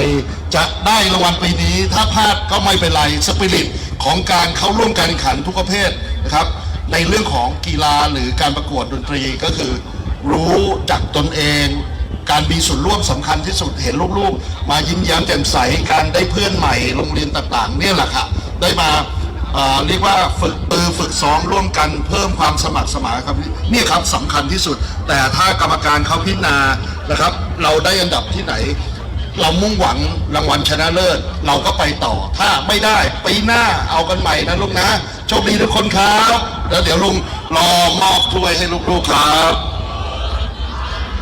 จะได้รางวัลปีนี้ถ้าพลาดก็ไม่เป็นไรสปิริตของการเข้าร่วมการแข่งขันทุกประเภทนะครับในเรื่องของกีฬาหรือการประกวดดนตรีก็คือรู้จักตนเองการมีส่วนร่วมสำคัญที่สุดเห็นลูกๆมายิ้มแย้มแจ่มใสการได้เพื่อนใหม่โรงเรียนต่างๆเนี่ยแหละค่ะได้มาเรียกว่าฝึกซ้อมร่วมกันเพิ่มความสมัครสมานครับนี่ครับสำคัญที่สุดแต่ถ้ากรรมการเขาพิจารณานะครับเราได้อันดับที่ไหนเรามุ่งหวังรางวัลชนะเลิศเราก็ไปต่อถ้าไม่ได้ปีหน้าเอากันใหม่นะลูกนะโชคดีทุกคนครับแล้วเดี๋ยวลุงรอมอบถ้วยให้ลูกๆครับ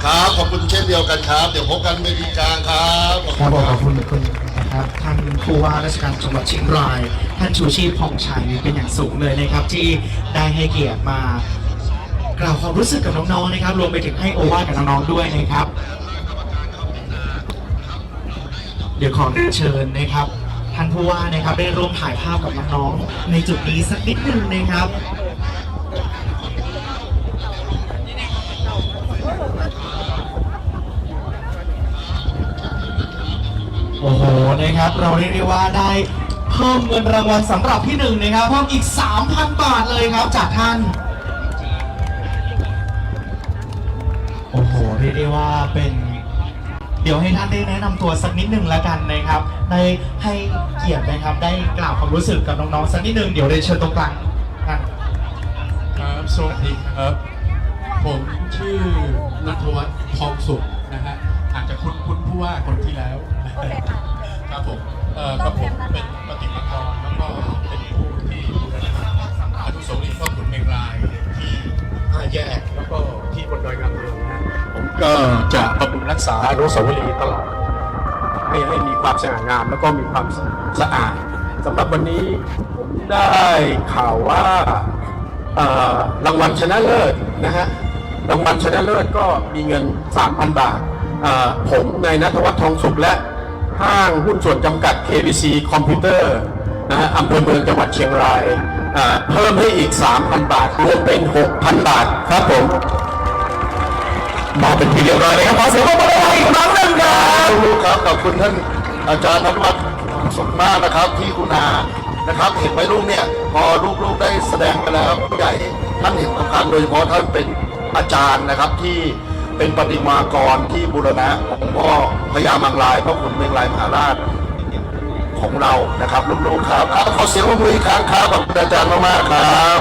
ครับขอบคุณเช่นเดียวกันครับเดี๋ยวพบกันเวทีกลางครับขอบคุณนะครับท่านผู้ว่าราชการจังหวัดเชียงรายท่านชูชีพพองชัยเป็นอย่างสูงเลยนะครับที่ได้ให้เกียรติมากล่าวความรู้สึกกับน้องๆนะครับรวมไปถึงให้โอวาทกับน้องๆด้วยนะครับเดี๋ยวขอเชิญนะครับท่านผู้ว่านะครับได้ร่วมถ่ายภาพกับน้องๆในจุดนี้สักนิดหนึ่งนะครับโอ้โหนะครับเราเรียกได้ว่าได้เพิ่มเงินรางวัลสำหรับที่หนึ่งนะครับเพิ่มอีก 3,000 บาทเลยครับจากท่านโอ้โหเรียกได้ว่าเป็นเดี๋ยวให้ท่านได้แนะนำตัวสักนิดหนึ่งแล้วกันนะครับได้ให้เกียรตินะครับได้กล่าวความรู้สึกกับน้องๆสักนิดหนึ่งเดี๋ยวเรียนเชิญตรงกลางครับสวัสดีครับผมชื่อณัฐวัฒน์ทองสุขนะฮะอาจจะคุ้นผู้ว่าคนที่แล้วครับผมกับผมเป็นปฏิมากรแล้วก็เป็นผู้ที่บูรณะอนุสาวรีย์พ่อขุนเมงรายที่5 แยกแล้วก็ที่บนดอยงามเรืองนะผมก็จะบำรุงรักษาอนุสาวรีย์ตลอดให้มีความสง่างามแล้วก็มีความสะอาดสำหรับวันนี้ผมได้ข่าวว่ารางวัลชนะเลิศนะฮะรางวัลชนะเลิศก็มีเงิน 3,000 บาทผมนายณัฐวัฒน์ทองสุขและห้างหุ้นส่วนจำกัด KBC คอมพิวเตอร์นะฮะอำเภอเมืองจังหวัดเชียงรายเพิ่มให้อีก 3,000 บาทรวมเป็น 6,000 บาทครับผมมาเป็นที่เรียบร้อยเลยครับขอเสียงปรบมือให้อีกครั้งหนึ่งครับลูกครับขอบคุณท่านอาจารย์ณัฐวัฒน์สุขมากนะครับที่คุณานะครับเห็นไหมลูกเนี่ยพอลูกๆได้แสดงไปแล้วผู้ใหญ่ท่านเห็นสำคัญโดยเฉพาะท่านเป็นอาจารย์นะครับที่เป็นประติมากรที่บูรณะองค์พ่อพญามังรายพระขุนเมงรายมหาราชของเรานะครับลูกๆครับขอเสียงปรบมืออีกครั้งครับขอบคุณอาจารย์มากๆครับ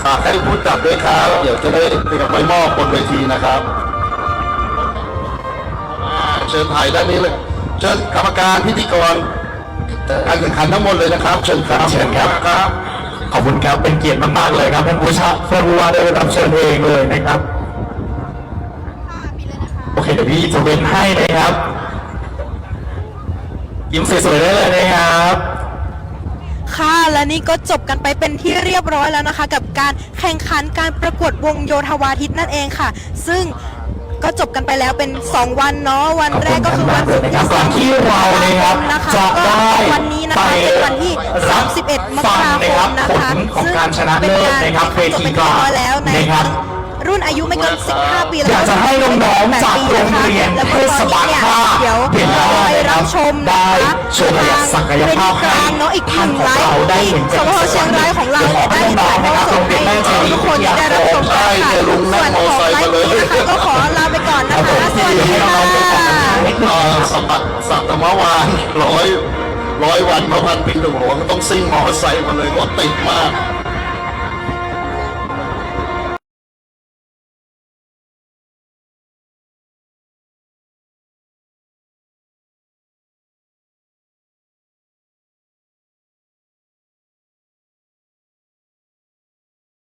ฝากให้ผู้จัดด้วยครับเดี๋ยวจะได้ไปมอบบนเวทีนะครับเชิญถ่ายด้านนี้เลยเชิญกรรมการพิธีกรการแข่งขันทั้งหมดเลยนะครับเชิญครับเชิญครับขอบคุณครับเป็นเกียรติมากๆเลยครับท่านผู้ว่าได้รับเชิญเองเลยนะครับโอเคเดี๋ยวพี่จะเว้นให้นะครับยิ้มสวยๆได้เลยนะครับค่ะและนี่ก็จบกันไปเป็นที่เรียบร้อยแล้วนะคะกับการแข่งขันการประกวดวงโยธวาทิตนั่นเองค่ะซึ่งก็จบกันไปแล้วเป็น2วันเนาะวันแรกก็คือวันศุกร์ที่เรานะครับจะได้วันนี้นะคะเป็นวันที่31 มกราคมนะคะของการชนะเลิศนะครับเวทีกลางนะครับ รุ่นอายุไม่เกิน 15 ปี อยากจะให้น้องๆจากโรงเรียนเทศบาล5 เดี๋ยว เห็นแล้ว ไปรับชม ได้ นะคะ โชว์ศักยภาพ เป็นกลางเนาะอีกหนึ่งไลฟ์ เราได้ ที่ เห็น สวทเชียงรายของเราเนี่ยได้ถ่ายทอดสดให้ทุกคนได้รับชมกันค่ะส่วนของไลฟ์นี้นะคะก็ขอลาไปก่อนนะคะสวัสดีค่ะ สัตมวานร้อยวันพระพันปีหลวงต้องซิ่งมอเตอร์ไซค์มาเลยรถติดมาก